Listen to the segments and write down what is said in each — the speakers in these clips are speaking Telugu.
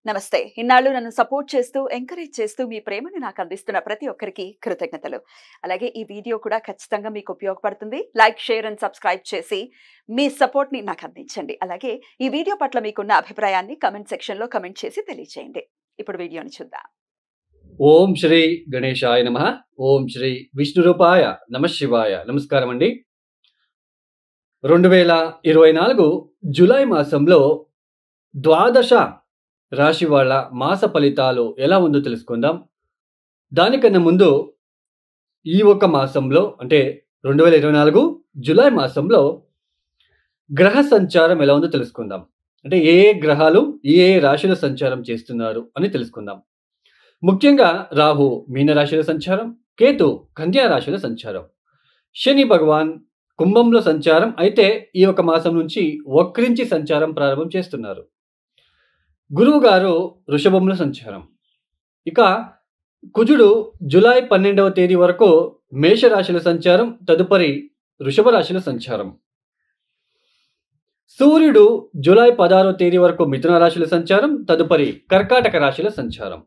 నమస్తే. ఇన్నాళ్ళు నన్ను సపోర్ట్ చేస్తూ, ఎంకరేజ్ చేస్తూ మీ ప్రేమను నాకు అందిస్తున్న ప్రతి ఒక్కరికి కృతజ్ఞతలు. అలాగే ఈ వీడియో కూడా ఖచ్చితంగా మీకు ఉపయోగపడుతుంది. లైక్, షేర్ అండ్ సబ్స్క్రైబ్ చేసి మీ సపోర్ట్‌ని నాకు అందించండి. అలాగే ఈ వీడియో పట్ల మీకున్న అభిప్రాయాన్ని కామెంట్ సెక్షన్‌లో కామెంట్ చేసి తెలియజేయండి. ఇప్పుడు వీడియోని చూద్దాం. ఓం శ్రీ గణేశాయ నమః. ఓం శ్రీ విష్ణురూపాయ నమః శివాయ. నమస్కారం అండి. 2024 జూలై మాసంలో ద్వాదశ రాశి వాళ్ళ మాస ఫలితాలు ఎలా ఉందో తెలుసుకుందాం. దానికన్నా ముందు ఈ ఒక మాసంలో అంటే 2024 జూలై మాసంలో గ్రహ సంచారం ఎలా ఉందో తెలుసుకుందాం. అంటే ఏ ఏ గ్రహాలు ఏ రాశిలో సంచారం చేస్తున్నారు అని తెలుసుకుందాం. ముఖ్యంగా రాహు మీన రాశిలో సంచారం, కేతు కన్యా రాశిలో సంచారం, శని భగవాన్ కుంభంలో సంచారం అయితే ఈ ఒక మాసం నుంచి వక్రించి సంచారం ప్రారంభం చేస్తున్నారు. గురువు గారు వృషభంలో సంచారం. ఇక కుజుడు జూలై 12వ తేదీ వరకు మేషరాశిలో సంచారం, తదుపరి వృషభ రాశిలో సంచారం. సూర్యుడు జూలై 16వ తేదీ వరకు మిథున రాశిలో సంచారం, తదుపరి కర్కాటక రాశిలో సంచారం.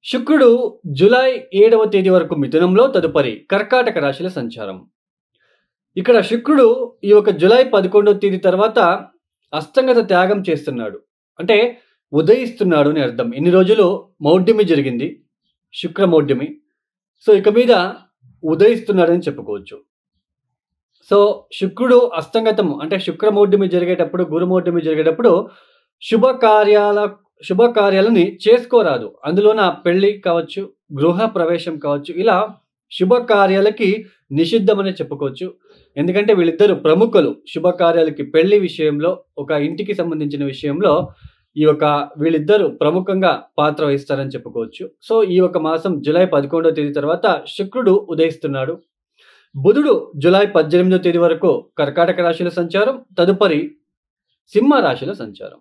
శుక్రుడు జూలై 7వ తేదీ వరకు మిథునంలో, తదుపరి కర్కాటక రాశిలో సంచారం. ఇక్కడ శుక్రుడు ఈ ఒక జూలై 11వ తేదీ తర్వాత అస్తంగత త్యాగం చేస్తున్నాడు. అంటే ఉదయిస్తున్నాడు అని అర్థం. ఇన్ని రోజులు మౌఢ్యమి జరిగింది, శుక్ర మౌఢ్యమి. సో ఇక మీద ఉదయిస్తున్నాడని చెప్పుకోవచ్చు. సో శుక్రుడు అస్తంగతం అంటే శుక్ర మౌఢ్యమి జరిగేటప్పుడు, గురు మౌఢ్యమి జరిగేటప్పుడు శుభకార్యాలని చేసుకోరాదు. అందులోన పెళ్లి కావచ్చు, గృహ ప్రవేశం కావచ్చు, ఇలా శుభకార్యాలకి నిషిద్ధమనే చెప్పుకోవచ్చు. ఎందుకంటే వీళ్ళిద్దరు ప్రముఖులు శుభకార్యాలకి, పెళ్లి విషయంలో, ఒక ఇంటికి సంబంధించిన విషయంలో వీళ్ళిద్దరూ ప్రముఖంగా పాత్ర వహిస్తారని చెప్పుకోవచ్చు. సో ఈ ఒక మాసం జూలై 11వ తేదీ తర్వాత శుక్రుడు ఉదయిస్తున్నాడు. బుధుడు జూలై 18వ తేదీ వరకు కర్కాటక రాశిలో సంచారం, తదుపరి సింహ రాశిలో సంచారం.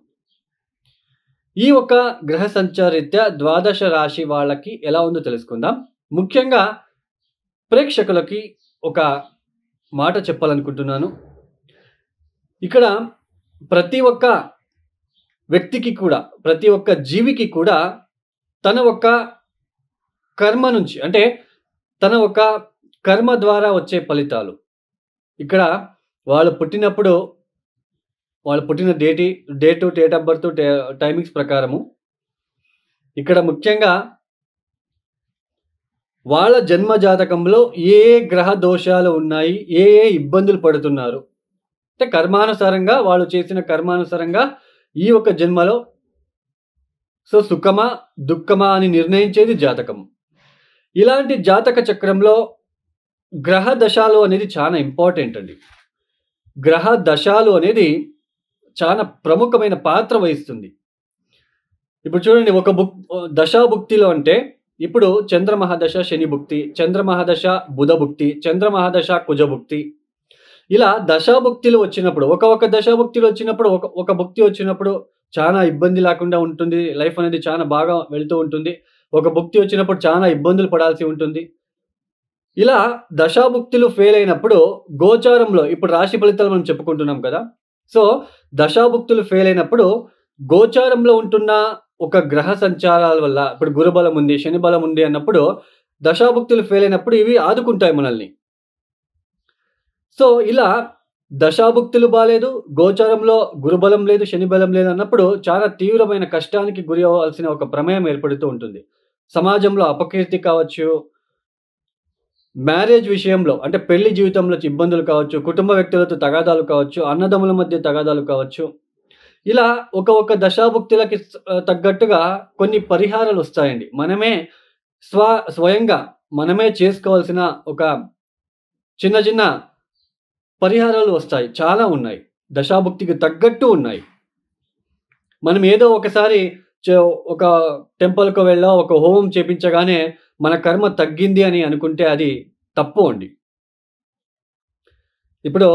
ఈ ఒక గ్రహ సంచారీత్యా ద్వాదశ రాశి వాళ్ళకి ఎలా ఉందో తెలుసుకుందాం. ముఖ్యంగా ప్రేక్షకులకి ఒక మాట చెప్పాలనుకుంటున్నాను. ఇక్కడ ప్రతి ఒక్క వ్యక్తికి కూడా, ప్రతి ఒక్క జీవికి కూడా తన ఒక కర్మ నుంచి, అంటే తన ఒక కర్మ ద్వారా వచ్చే ఫలితాలు. ఇక్కడ వాళ్ళు పుట్టినప్పుడు వాళ్ళు పుట్టిన డేట్ ఆఫ్ బర్త్, టైమింగ్స్ ప్రకారము ఇక్కడ ముఖ్యంగా వాళ్ళ జన్మ జాతకంలో ఏ గ్రహ దోషాలు ఉన్నాయి, ఏ ఇబ్బందులు పడుతున్నారు, అంటే కర్మానుసారంగా వాళ్ళు చేసిన కర్మానుసారంగా ఈ ఒక జన్మలో సో సుఖమా దుఃఖమా అని నిర్ణయించేది జాతకం. ఇలాంటి జాతక చక్రంలో గ్రహ దశాలు అనేది చాలా ఇంపార్టెంట్ అండి. గ్రహ దశాలు అనేది చాలా ప్రముఖమైన పాత్ర వహిస్తుంది. ఇప్పుడు చూడండి, ఒక దశాభుక్తిలో అంటే ఇప్పుడు చంద్రమహాదశ శని భుక్తి, చంద్రమహాదశ బుధ భుక్తి, చంద్రమహాదశ కుజ భుక్తి, ఇలా దశాభుక్తులు వచ్చినప్పుడు, ఒక దశాభుక్తులు వచ్చినప్పుడు, ఒక భుక్తి వచ్చినప్పుడు చాలా ఇబ్బంది లేకుండా ఉంటుంది. లైఫ్ అనేది చాలా బాగా వెళ్తూ ఉంటుంది. ఒక భుక్తి వచ్చినప్పుడు చాలా ఇబ్బందులు పడాల్సి ఉంటుంది. ఇలా దశాభుక్తులు ఫెయిల్ అయినప్పుడు గోచారంలో, ఇప్పుడు రాశి ఫలితాలు మనం చెప్పుకుంటున్నాం కదా. సో దశాభుక్తులు ఫెయిల్ అయినప్పుడు గోచారంలో ఉంటున్న ఒక గ్రహ సంచారాల వల్ల, ఇప్పుడు గురుబలం ఉంది, శని బలం ఉంది అన్నప్పుడు దశాభుక్తులు ఫెయిల్ అయినప్పుడు ఇవి ఆదుకుంటాయి మనల్ని. సో ఇలా దశాభుక్తులు బాలేదు, గోచారంలో గురుబలం లేదు, శని బలం లేదు అన్నప్పుడు చాలా తీవ్రమైన కష్టానికి గురి అవ్వాల్సిన ఒక ప్రమేయం ఏర్పడుతూ ఉంటుంది. సమాజంలో అపకీర్తి కావచ్చు, మ్యారేజ్ విషయంలో అంటే పెళ్లి జీవితంలో ఇబ్బందులు కావచ్చు, కుటుంబ వ్యక్తులతో తగాదాలు కావచ్చు, అన్నదమ్ముల మధ్య తగాదాలు కావచ్చు. ఇలా ఒక దశాభుక్తులకి తగ్గట్టుగా కొన్ని పరిహారాలు వస్తాయండి. మనమే స్వయంగా మనమే చేసుకోవాల్సిన ఒక చిన్న పరిహారాలు వస్తాయి. చాలా ఉన్నాయి, దశాభుక్తికి తగ్గట్టు ఉన్నాయి. మనం ఏదో ఒకసారి ఒక టెంపుల్‌కు వెళ్ళా, ఒక హోమం చేపించగానే మన కర్మ తగ్గింది అని అనుకుంటే అది తప్పు అండి. ఇప్పుడు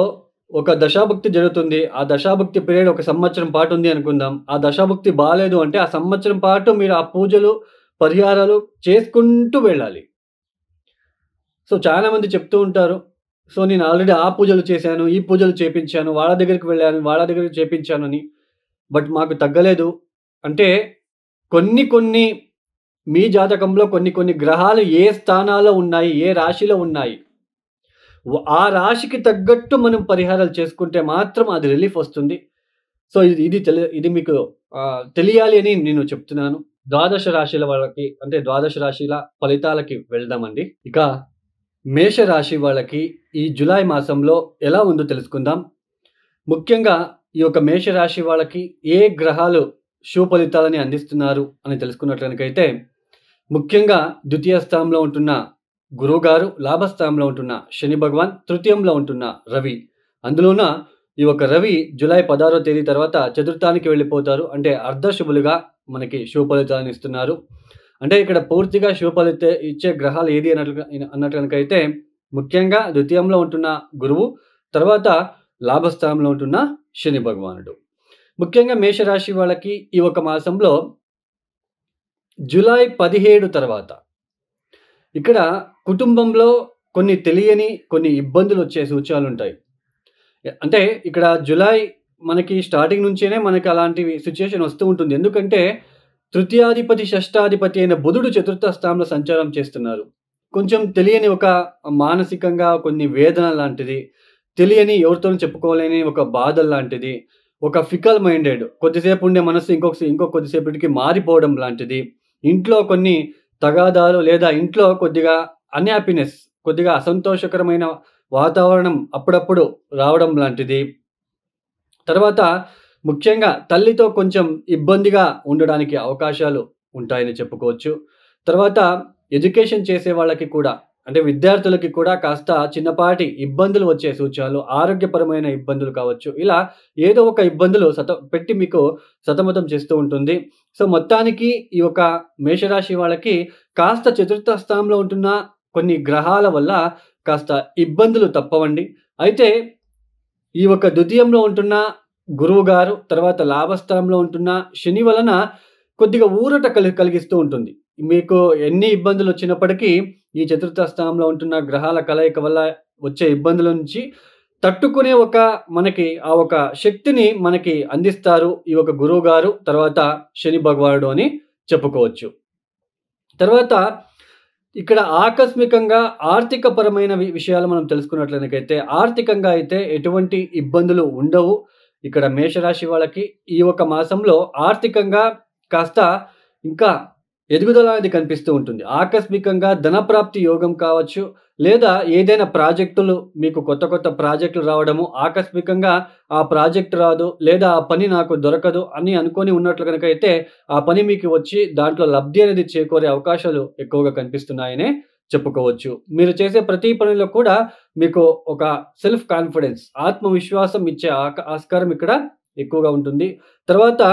ఒక దశాభుక్తి జరుగుతుంది. ఆ దశాభుక్తి పీరియడ్ ఒక సంవత్సరం పాటు ఉంది అనుకుందాం. ఆ దశాభుక్తి బాలేదు అంటే ఆ సంవత్సరం పాటు మీరు ఆ పూజలు, పరిహారాలు చేసుకుంటూ వెళ్ళాలి. సో చాలామంది చెప్తూ ఉంటారు, సో నేను ఆల్రెడీ ఆ పూజలు చేశాను, ఈ పూజలు చేపించాను, వాళ్ళ దగ్గరికి వెళ్ళాను, వాళ్ళ దగ్గరికి చేపించాను అని. బట్ మాకు తగ్గలేదు. అంటే కొన్ని మీ జాతకంలో కొన్ని గ్రహాలు ఏ స్థానాల్లో ఉన్నాయి, ఏ రాశిలో ఉన్నాయి. ఆ రాశికి తగ్గట్టు మనం పరిహారాలు చేసుకుంటే మాత్రం అది రిలీఫ్ వస్తుంది. సో, ఇది మీకు తెలియాలి అని నేను చెప్తున్నాను. ద్వాదశ రాశిల వాళ్ళకి అంటే ద్వాదశ రాశిల ఫలితాలకి వెళ్దామండి. ఇక మేషరాశి వాళ్ళకి ఈ జులై మాసంలో ఎలా ఉందో తెలుసుకుందాం. ముఖ్యంగా ఈ యొక్క మేషరాశి వాళ్ళకి ఏ గ్రహాలు శుభ ఫలితాలని అందిస్తున్నారు అని తెలుసుకున్నట్లయితే ముఖ్యంగా ద్వితీయ స్థానంలో ఉంటున్న గురువుగారు, లాభస్థానంలో ఉంటున్న శని భగవాన్, తృతీయంలో ఉంటున్న రవి. అందులోన ఈ యొక్క రవి జులై 16వ తేదీ తర్వాత చతుర్థానికి వెళ్ళిపోతారు. అంటే అర్ధశుభులుగా మనకి శుభ ఫలితాలను ఇస్తున్నారు. అంటే ఇక్కడ పూర్తిగా శుభ ఫలితం ఇచ్చే గ్రహాలు ఏది అన్నట్లయితే ముఖ్యంగా ద్వితీయంలో ఉంటున్న గురువు, తర్వాత లాభస్థానంలో ఉంటున్న శని భగవానుడు. ముఖ్యంగా మేషరాశి వాళ్ళకి ఈ ఒక మాసంలో జులై 17 తర్వాత ఇక్కడ కుటుంబంలో కొన్ని తెలియని కొన్ని ఇబ్బందులు వచ్చే సూచనలుంటాయి. అంటే ఇక్కడ జులై మనకి స్టార్టింగ్ నుంచేనే మనకి అలాంటి సిట్యుయేషన్ వస్తూ ఉంటుంది. ఎందుకంటే తృతీయాధిపతి, షష్టాధిపతి అయిన బుధుడు చతుర్థ స్థానంలో సంచారం చేస్తున్నారు. కొంచెం తెలియని ఒక మానసికంగా కొన్ని వేదన లాంటిది, తెలియని ఎవరితోనూ చెప్పుకోలేని ఒక బాధ లాంటిది, ఒక ఫికల్ మైండెడ్ కొద్దిసేపు ఉండే మనసు ఇంకో కొద్దిసేపటికి మారిపోవడం లాంటిది, ఇంట్లో కొన్ని తగాదాలు లేదా ఇంట్లో కొద్దిగా అన్‌హ్యాపీనెస్, కొద్దిగా అసంతోషకరమైన వాతావరణం అప్పుడప్పుడు రావడం లాంటిది. తర్వాత ముఖ్యంగా తల్లితో కొంచెం ఇబ్బందిగా ఉండడానికి అవకాశాలు ఉంటాయని చెప్పుకోవచ్చు. తర్వాత ఎడ్యుకేషన్ చేసే వాళ్ళకి కూడా అంటే విద్యార్థులకి కూడా కాస్త చిన్నపాటి ఇబ్బందులు వచ్చే సూచనలు, ఆరోగ్యపరమైన ఇబ్బందులు కావచ్చు. ఇలా ఏదో ఒక ఇబ్బందులు పెట్టి మీకు సతమతం చేస్తూ ఉంటుంది. సో, మొత్తానికి ఈ యొక్క మేషరాశి వాళ్ళకి కాస్త చతుర్థ స్థానంలో ఉంటున్న కొన్ని గ్రహాల వల్ల కాస్త ఇబ్బందులు తప్పవండి. అయితే ఈ యొక్క ద్వితీయంలో ఉంటున్న గురువు గారు, తర్వాత లాభస్థానంలో ఉంటున్న శని వలన కొద్దిగా ఊరట కలిగిస్తూ ఉంటుంది. మీకు ఎన్ని ఇబ్బందులు వచ్చినప్పటికీ ఈ చతుర్థ స్థానంలో ఉంటున్న గ్రహాల కలయిక వల్ల వచ్చే ఇబ్బందుల నుంచి తట్టుకునే మనకి ఆ ఒక శక్తిని మనకి అందిస్తారు ఈ ఒక గురువు గారు, తర్వాత శని భగవానుడు అని చెప్పుకోవచ్చు. తర్వాత ఇక్కడ ఆకస్మికంగా ఆర్థిక పరమైన విషయాలు మనం తెలుసుకున్నట్లయితే ఆర్థికంగా అయితే ఎటువంటి ఇబ్బందులు ఉండవు. ఇక్కడ మేషరాశి వాళ్ళకి ఈ ఒక మాసంలో ఆర్థికంగా కాస్త ఇంకా ఎదుగుదల అనేది కనిపిస్తూ ఉంటుంది. ఆకస్మికంగా ధనప్రాప్తి యోగం కావచ్చు, లేదా ఏదైనా ప్రాజెక్టులు మీకు కొత్త ప్రాజెక్టులు రావడము, ఆకస్మికంగా ఆ ప్రాజెక్ట్ రాదు, లేదా ఆ పని నాకు దొరకదు అని అనుకోని ఉన్నట్లు కనుకైతే ఆ పని మీకు వచ్చి దాంట్లో లబ్ధి అనేది చేకూరే అవకాశాలు ఎక్కువగా కనిపిస్తున్నాయనే చెప్పుకోవచ్చు. మీరు చేసే ప్రతి పనిలో కూడా మీకు ఒక సెల్ఫ్ కాన్ఫిడెన్స్, ఆత్మవిశ్వాసం ఇచ్చే ఆస్కారం ఇక్కడ ఎక్కువగా ఉంటుంది. తర్వాత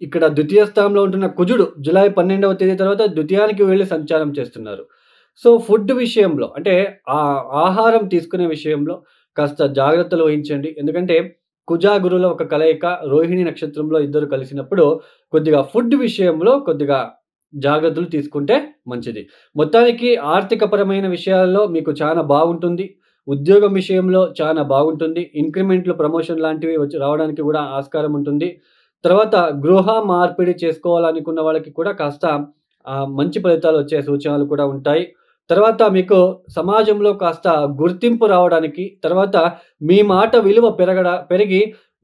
ఇక్కడ ద్వితీయ స్థానంలో ఉంటున్న కుజుడు జులై 12వ తేదీ తర్వాత ద్వితీయానికి వెళ్లి సంచారం చేస్తున్నారు. సో, ఫుడ్ విషయంలో అంటే ఆహారం తీసుకునే విషయంలో కాస్త జాగ్రత్తలు వహించండి. ఎందుకంటే కుజ, గురుల ఒక కలయిక రోహిణి నక్షత్రంలో ఇద్దరు కలిసినప్పుడు కొద్దిగా ఫుడ్ విషయంలో కొద్దిగా జాగ్రత్తలు తీసుకుంటే మంచిది. మొత్తానికి ఆర్థికపరమైన విషయాల్లో మీకు చాలా బాగుంటుంది. ఉద్యోగం విషయంలో చాలా బాగుంటుంది. ఇంక్రిమెంట్లు, ప్రమోషన్ లాంటివి రావడానికి కూడా ఆస్కారం ఉంటుంది. తర్వాత గృహ మార్పిడి చేసుకోవాలనుకున్న వాళ్ళకి కూడా కాస్త మంచి ఫలితాలు వచ్చే సూచనలు కూడా ఉంటాయి. తర్వాత మీకు సమాజంలో కాస్త గుర్తింపు రావడానికి, తర్వాత మీ మాట విలువ పెరిగి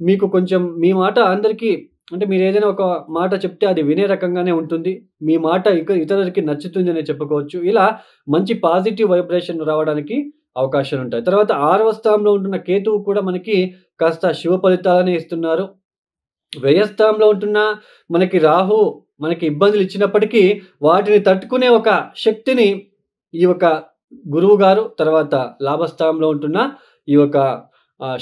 మీకు కొంచెం మీ మాట అందరికీ అంటే మీరేదైనా ఒక మాట చెప్తే అది వినే రకంగానే ఉంటుంది. మీ మాట ఇతరులకి నచ్చుతుందనే చెప్పుకోవచ్చు. ఇలా మంచి పాజిటివ్ వైబ్రేషన్ రావడానికి అవకాశాలుంటాయి. తర్వాత 6వ స్థానంలో ఉంటున్న కేతువు కూడా మనకి కాస్త శుభ ఫలితాలనే ఇస్తున్నారు. వ్యయస్థానంలో ఉంటున్న మనకి రాహు మనకి ఇబ్బందులు ఇచ్చినప్పటికీ వాటిని తట్టుకునే ఒక శక్తిని ఈ యొక్క గురువు గారు, తర్వాత లాభస్థానంలో ఉంటున్న ఈ యొక్క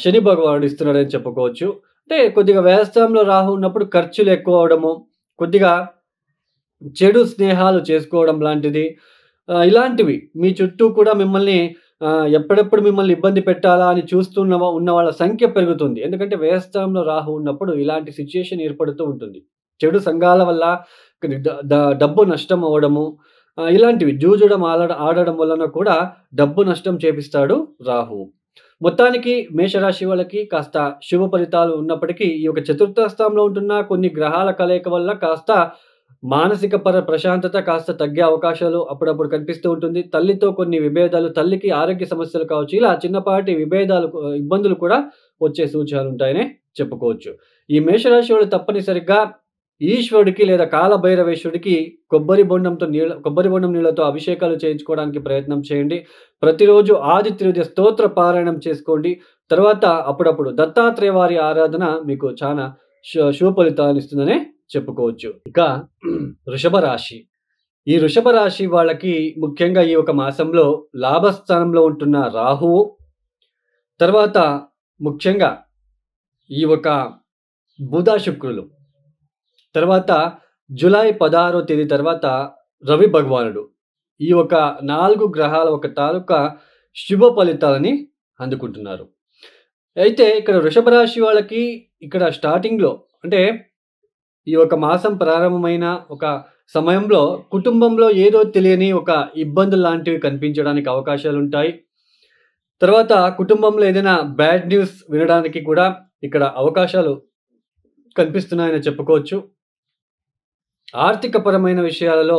శని భగవానుడు ఇస్తున్నాడని చెప్పుకోవచ్చు. అంటే కొద్దిగా వ్యయస్థానంలో రాహు ఉన్నప్పుడు ఖర్చులు ఎక్కువ అవడము, కొద్దిగా చెడు స్నేహాలు చేసుకోవడం లాంటిది, ఇలాంటివి మీ చుట్టూ కూడా మిమ్మల్ని ఎప్పుడెప్పుడు మిమ్మల్ని ఇబ్బంది పెట్టాలా అని ఉన్న వాళ్ళ సంఖ్య పెరుగుతుంది. ఎందుకంటే వ్యయస్థానంలో రాహు ఉన్నప్పుడు ఇలాంటి సిట్యుయేషన్ ఏర్పడుతూ ఉంటుంది. చెడు సంఘాల వల్ల డబ్బు నష్టం అవ్వడము, ఇలాంటివి జూజడం ఆడడం వలన కూడా డబ్బు నష్టం చేపిస్తాడు రాహువు. మొత్తానికి మేషరాశి వాళ్ళకి కాస్త శుభ ఫలితాలు ఉన్నప్పటికీ, ఈ యొక్క చతుర్థ స్థానంలో ఉంటున్న కొన్ని గ్రహాల కలయిక వల్ల కాస్త మానసిక ప్రశాంతత కాస్త తగ్గే అవకాశాలు అప్పుడప్పుడు కనిపిస్తూ ఉంటుంది. తల్లితో కొన్ని విభేదాలు, తల్లికి ఆరోగ్య సమస్యలు కావచ్చు. ఇలా చిన్నపాటి విభేదాలు, ఇబ్బందులు కూడా వచ్చే సూచనలుంటాయనే చెప్పుకోవచ్చు. ఈ మేషరాశి వాళ్ళు తప్పనిసరిగా ఈశ్వరుడికి లేదా కాలభైరవేశ్వరుడికి కొబ్బరి బొండం నీళ్లతో అభిషేకాలు చేయించుకోవడానికి ప్రయత్నం చేయండి. ప్రతిరోజు ఆదిత్య స్తోత్ర పారాయణం చేసుకోండి. తర్వాత అప్పుడప్పుడు దత్తాత్రేయ వారి ఆరాధన మీకు చాలా శుభ ఫలితాలను ఇస్తుందనే చెప్పుకోవచ్చు. ఇక వృషభ రాశి. ఈ వృషభ రాశి వాళ్ళకి ముఖ్యంగా ఈ ఒక మాసంలో లాభస్థానంలో ఉంటున్న రాహువు, తర్వాత ముఖ్యంగా ఈ ఒక బుధ శుక్రులు, తర్వాత జూలై 16వ తేదీ తర్వాత రవి భగవానుడు, ఈ ఒక 4 గ్రహాల ఒక తాలూకా శుభ ఫలితాలని అందుకుంటున్నారు. అయితే ఇక్కడ వృషభ రాశి వాళ్ళకి ఇక్కడ స్టార్టింగ్‌లో అంటే ఈ ఒక మాసం ప్రారంభమైన ఒక సమయంలో కుటుంబంలో ఏదో తెలియని ఒక ఇబ్బందులు లాంటివి కనిపించడానికి అవకాశాలుంటాయి. తర్వాత కుటుంబంలో ఏదైనా బ్యాడ్ న్యూస్ వినడానికి కూడా ఇక్కడ అవకాశాలు కనిపిస్తున్నాయని చెప్పుకోవచ్చు. ఆర్థికపరమైన విషయాలలో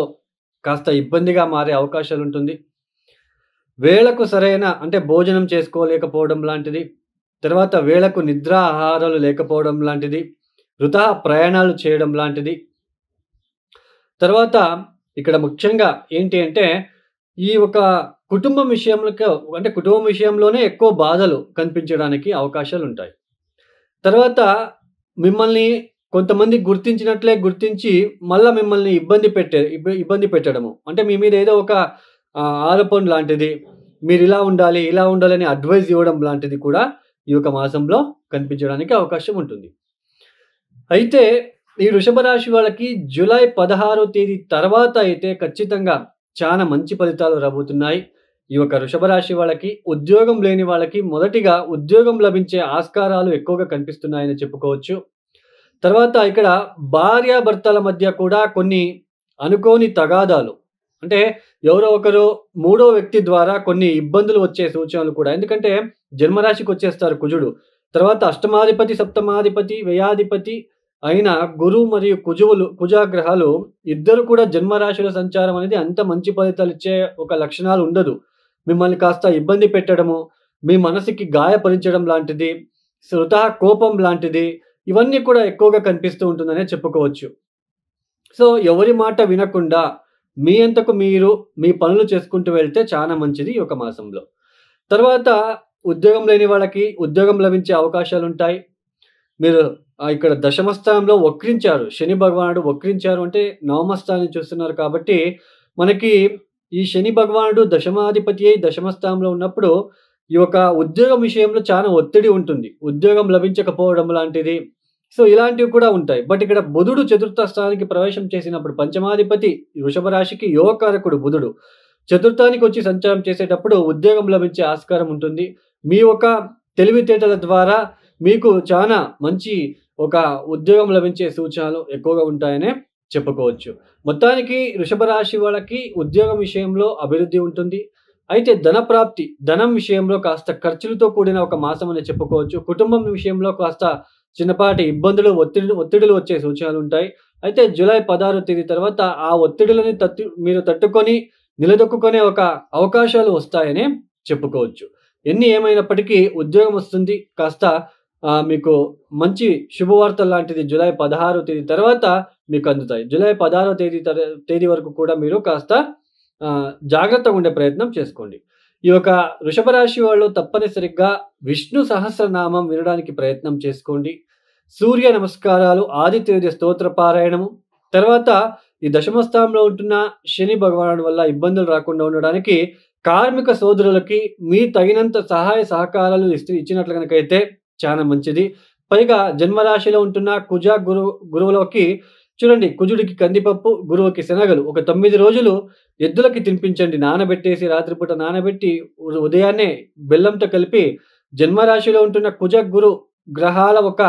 కాస్త ఇబ్బందిగా మారే అవకాశాలుంటుంది. వేళకు సరైన అంటే భోజనం చేసుకోలేకపోవడం లాంటిది, తర్వాత వేళకు నిద్ర ఆహారాలు లేకపోవడం లాంటిది, వృథా ప్రయాణాలు చేయడం లాంటిది. తర్వాత ఇక్కడ ముఖ్యంగా ఏంటి అంటే ఈ ఒక కుటుంబం విషయంలోనే ఎక్కువ బాధలు కనిపించడానికి అవకాశాలుంటాయి. తర్వాత మిమ్మల్ని కొంతమంది గుర్తించినట్లే గుర్తించి మళ్ళా మిమ్మల్ని ఇబ్బంది పెట్టడము. అంటే మీ మీద ఏదో ఒక ఆరోపణ లాంటిది, మీరిలా ఉండాలి, ఇలా ఉండాలి అని అడ్వైస్ ఇవ్వడం లాంటిది కూడా ఈ యొక్క మాసంలో కనిపించడానికి అవకాశం ఉంటుంది. అయితే ఈ వృషభ రాశి వాళ్ళకి జూలై 16వ తేదీ తర్వాత అయితే ఖచ్చితంగా చాలా మంచి ఫలితాలు రాబోతున్నాయి. ఈ యొక్క వృషభ రాశి వాళ్ళకి, ఉద్యోగం లేని వాళ్ళకి మొదటిగా ఉద్యోగం లభించే ఆస్కారాలు ఎక్కువగా కనిపిస్తున్నాయని చెప్పుకోవచ్చు. తర్వాత ఇక్కడ భార్యాభర్తల మధ్య కూడా కొన్ని అనుకోని తగాదాలు, అంటే ఎవరో ఒకరు మూడో వ్యక్తి ద్వారా కొన్ని ఇబ్బందులు వచ్చే సూచనలు కూడా. ఎందుకంటే జన్మరాశికి వచ్చేస్తారు కుజుడు. తర్వాత అష్టమాధిపతి, సప్తమాధిపతి, వ్యయాధిపతి అయిన గురువు మరియు కుజగ్రహాలు ఇద్దరు కూడా జన్మరాశుల సంచారం అనేది అంత మంచి ఫలితాలు ఇచ్చే ఒక లక్షణాలు ఉండదు. మిమ్మల్ని కాస్త ఇబ్బంది పెట్టడము, మీ మనసుకి గాయపరించడం లాంటిది, వృథా కోపం లాంటిది, ఇవన్నీ కూడా ఎక్కువగా కనిపిస్తూ ఉంటుందనే చెప్పుకోవచ్చు. సో ఎవరి మాట వినకుండా మీ అంతకు మీరు మీ పనులు చేసుకుంటూ వెళ్తే చాలా మంచిది ఈ ఒక మాసంలో. తర్వాత ఉద్యోగం లేని వాళ్ళకి ఉద్యోగం లభించే అవకాశాలుంటాయి. మీరు ఇక్కడ దశమ స్థానంలో వక్రించారు. శని భగవానుడు వక్రించారు అంటే నవమ స్థానాన్ని చూస్తున్నారు కాబట్టి మనకి ఈ శని భగవానుడు దశమాధిపతి అయి దశమ స్థానంలో ఉన్నప్పుడు ఈ యొక్క ఉద్యోగం విషయంలో చాలా ఒత్తిడి ఉంటుంది. ఉద్యోగం లభించకపోవడం లాంటిది. సో ఇలాంటివి కూడా ఉంటాయి. బట్ ఇక్కడ బుధుడు చతుర్థ స్థానానికి ప్రవేశం చేసినప్పుడు పంచమాధిపతి వృషభ రాశికి యోగకారకుడు బుధుడు చతుర్థానికి వచ్చి సంచారం చేసేటప్పుడు ఉద్యోగం లభించే ఆస్కారం ఉంటుంది. మీ యొక్క తెలివితేటల ద్వారా మీకు చాలా మంచి ఒక ఉద్యోగం లభించే సూచనలు ఎక్కువగా ఉంటాయనే చెప్పుకోవచ్చు. మొత్తానికి వృషభ రాశి వాళ్ళకి ఉద్యోగం విషయంలో అభివృద్ధి ఉంటుంది. అయితే ధనం విషయంలో కాస్త ఖర్చులతో కూడిన ఒక మాసం అని చెప్పుకోవచ్చు. కుటుంబం విషయంలో కాస్త చిన్నపాటి ఇబ్బందులు, ఒత్తిడులు వచ్చే సూచనలు ఉంటాయి. అయితే జూలై 16వ తేదీ తర్వాత ఆ ఒత్తిడులని మీరు తట్టుకొని నిలదొక్కునే ఒక అవకాశాలు వస్తాయని చెప్పుకోవచ్చు. ఏమైనప్పటికీ ఉద్యోగం వస్తుంది. కాస్త మీకు మంచి శుభవార్తలు లాంటిది జూలై 16వ తేదీ తర్వాత మీకు అందుతాయి. జూలై 16వ తేదీ వరకు కూడా మీరు కాస్త జాగ్రత్తగా ఉండే ప్రయత్నం చేసుకోండి. ఈ యొక్క వృషభ రాశి వాళ్ళు తప్పనిసరిగా విష్ణు సహస్రనామం వినడానికి ప్రయత్నం చేసుకోండి. సూర్య నమస్కారాలు, ఆదిత్య స్తోత్ర పారాయణము, తర్వాత ఈ దశమ స్థానంలో ఉంటున్న శని భగవానుడి వల్ల ఇబ్బందులు రాకుండా ఉండడానికి కార్మిక సోదరులకి మీ తగినంత సహాయ సహకారాలు ఇచ్చినట్లు కనుకైతే చాలా మంచిది. పైగా జన్మరాశిలో ఉంటున్న గురువులకి చూడండి, కుజుడికి కందిపప్పు, గురువుకి శనగలు ఒక 9 రోజులు ఎద్దులకి తినిపించండి. నానబెట్టేసి రాత్రిపూట నానబెట్టి ఉదయాన్నే బెల్లంతో కలిపి జన్మరాశిలో ఉంటున్న గురు గ్రహాల ఒక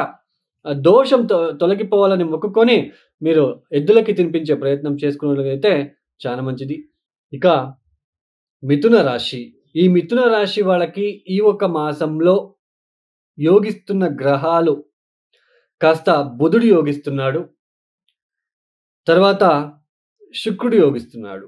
దోషం తొలగిపోవాలని మొక్కుకొని మీరు ఎద్దులకి తినిపించే ప్రయత్నం చేసుకున్నట్లయితే చాలా మంచిది. ఇక మిథున రాశి. ఈ మిథున రాశి వాళ్ళకి ఈ ఒక మాసంలో యోగిస్తున్న గ్రహాలు కాస్త బుధుడు యోగిస్తున్నాడు. తర్వాత శుక్రుడు యోగిస్తున్నాడు.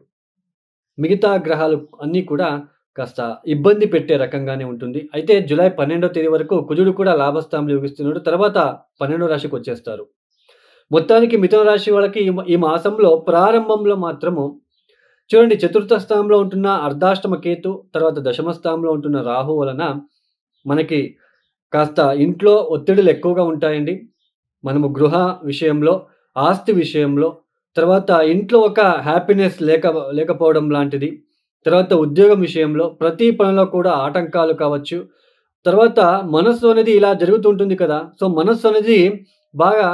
మిగతా గ్రహాలు అన్నీ కూడా కాస్త ఇబ్బంది పెట్టే రకంగానే ఉంటుంది. అయితే జూలై 12వ తేదీ వరకు కుజుడు కూడా లాభస్థానంలో యోగిస్తున్నాడు. తర్వాత 12వ రాశికి వచ్చేస్తారు. మొత్తానికి మిథున రాశి వాళ్ళకి ఈ మాసంలో ప్రారంభంలో మాత్రము చూడండి, చతుర్థ స్థానంలో ఉంటున్న అర్ధాష్టమ కేతు, తర్వాత దశమ స్థానంలో ఉంటున్న రాహు వలన మనకి కాస్త ఇంట్లో ఒత్తిడులు ఎక్కువగా ఉంటాయండి. మనము గృహ విషయంలో, ఆస్తి విషయంలో, తర్వాత ఇంట్లో ఒక హ్యాపీనెస్ లేకపోవడం లాంటిది, తర్వాత ఉద్యోగం విషయంలో, ప్రతి పనిలో కూడా ఆటంకాలు కావచ్చు. తర్వాత మనస్సు అనేది ఇలా జరుగుతూ ఉంటుంది కదా! సో, మనస్సు అనేది బాగా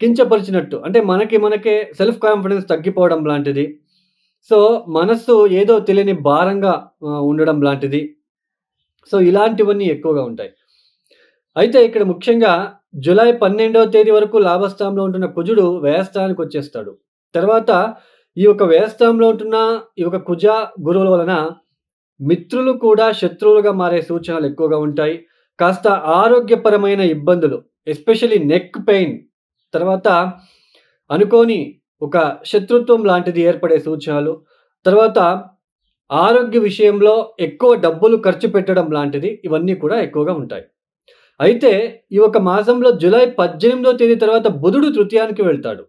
కించపరిచినట్టు, అంటే మనకే సెల్ఫ్ కాన్ఫిడెన్స్ తగ్గిపోవడం లాంటిది. సో, మనస్సు ఏదో తెలియని భారంగా ఉండడం లాంటిది. సో, ఇలాంటివన్నీ ఎక్కువగా ఉంటాయి. అయితే ఇక్కడ ముఖ్యంగా జూలై 12వ తేదీ వరకు లాభస్థానంలో ఉంటున్న కుజుడు వ్యయస్థానానికి వచ్చేస్తాడు. తర్వాత ఈ యొక్క వ్యయస్థానంలో ఉంటున్న ఈ యొక్క కుజ గురువుల వలన మిత్రులు కూడా శత్రువులుగా మారే సూచనలు ఎక్కువగా ఉంటాయి. కాస్త ఆరోగ్యపరమైన ఇబ్బందులు, ఎస్పెషల్లీ నెక్ పెయిన్, తర్వాత అనుకోని ఒక శత్రుత్వం లాంటిది ఏర్పడే సూచనలు, తర్వాత ఆరోగ్య విషయంలో ఎక్కువ డబ్బులు ఖర్చు పెట్టడం లాంటిది, ఇవన్నీ కూడా ఎక్కువగా ఉంటాయి. అయితే ఈ ఒక మాసంలో జూలై 18వ తేదీ తర్వాత బుధుడు తృతీయానికి వెళ్తాడు.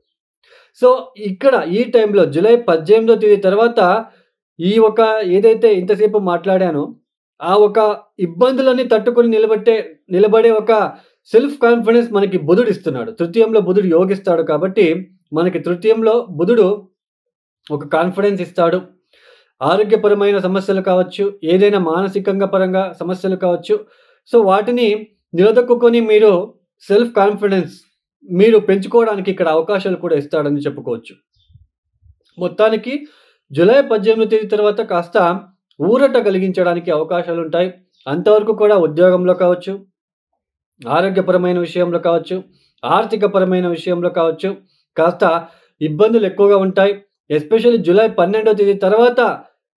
సో, ఇక్కడ ఈ టైంలో జూలై 18వ తేదీ తర్వాత ఈ ఒక ఏదైతే ఇంతసేపు మాట్లాడానో, ఆ ఒక ఇబ్బందులన్నీ తట్టుకొని నిలబడే ఒక సెల్ఫ్ కాన్ఫిడెన్స్ మనకి బుధుడు ఇస్తున్నాడు. తృతీయంలో బుధుడు యోగిస్తాడు కాబట్టి మనకి తృతీయంలో బుధుడు ఒక కాన్ఫిడెన్స్ ఇస్తాడు. ఆరోగ్యపరమైన సమస్యలు కావచ్చు, ఏదైనా మానసికంగా పరంగా సమస్యలు కావచ్చు. సో, వాటిని నిలదొక్కుకొని మీరు సెల్ఫ్ కాన్ఫిడెన్స్ మీరు పెంచుకోవడానికి ఇక్కడ అవకాశాలు కూడా ఇస్తాడని చెప్పుకోవచ్చు. మొత్తానికి జూలై 18వ తేదీ తర్వాత కాస్త ఊరట కలిగించడానికి అవకాశాలుంటాయి. అంతవరకు కూడా ఉద్యోగంలో కావచ్చు, ఆరోగ్యపరమైన విషయంలో కావచ్చు, ఆర్థికపరమైన విషయంలో కావచ్చు, కాస్త ఇబ్బందులు ఎక్కువగా ఉంటాయి. ఎస్పెషల్లీ జూలై 12వ తేదీ తర్వాత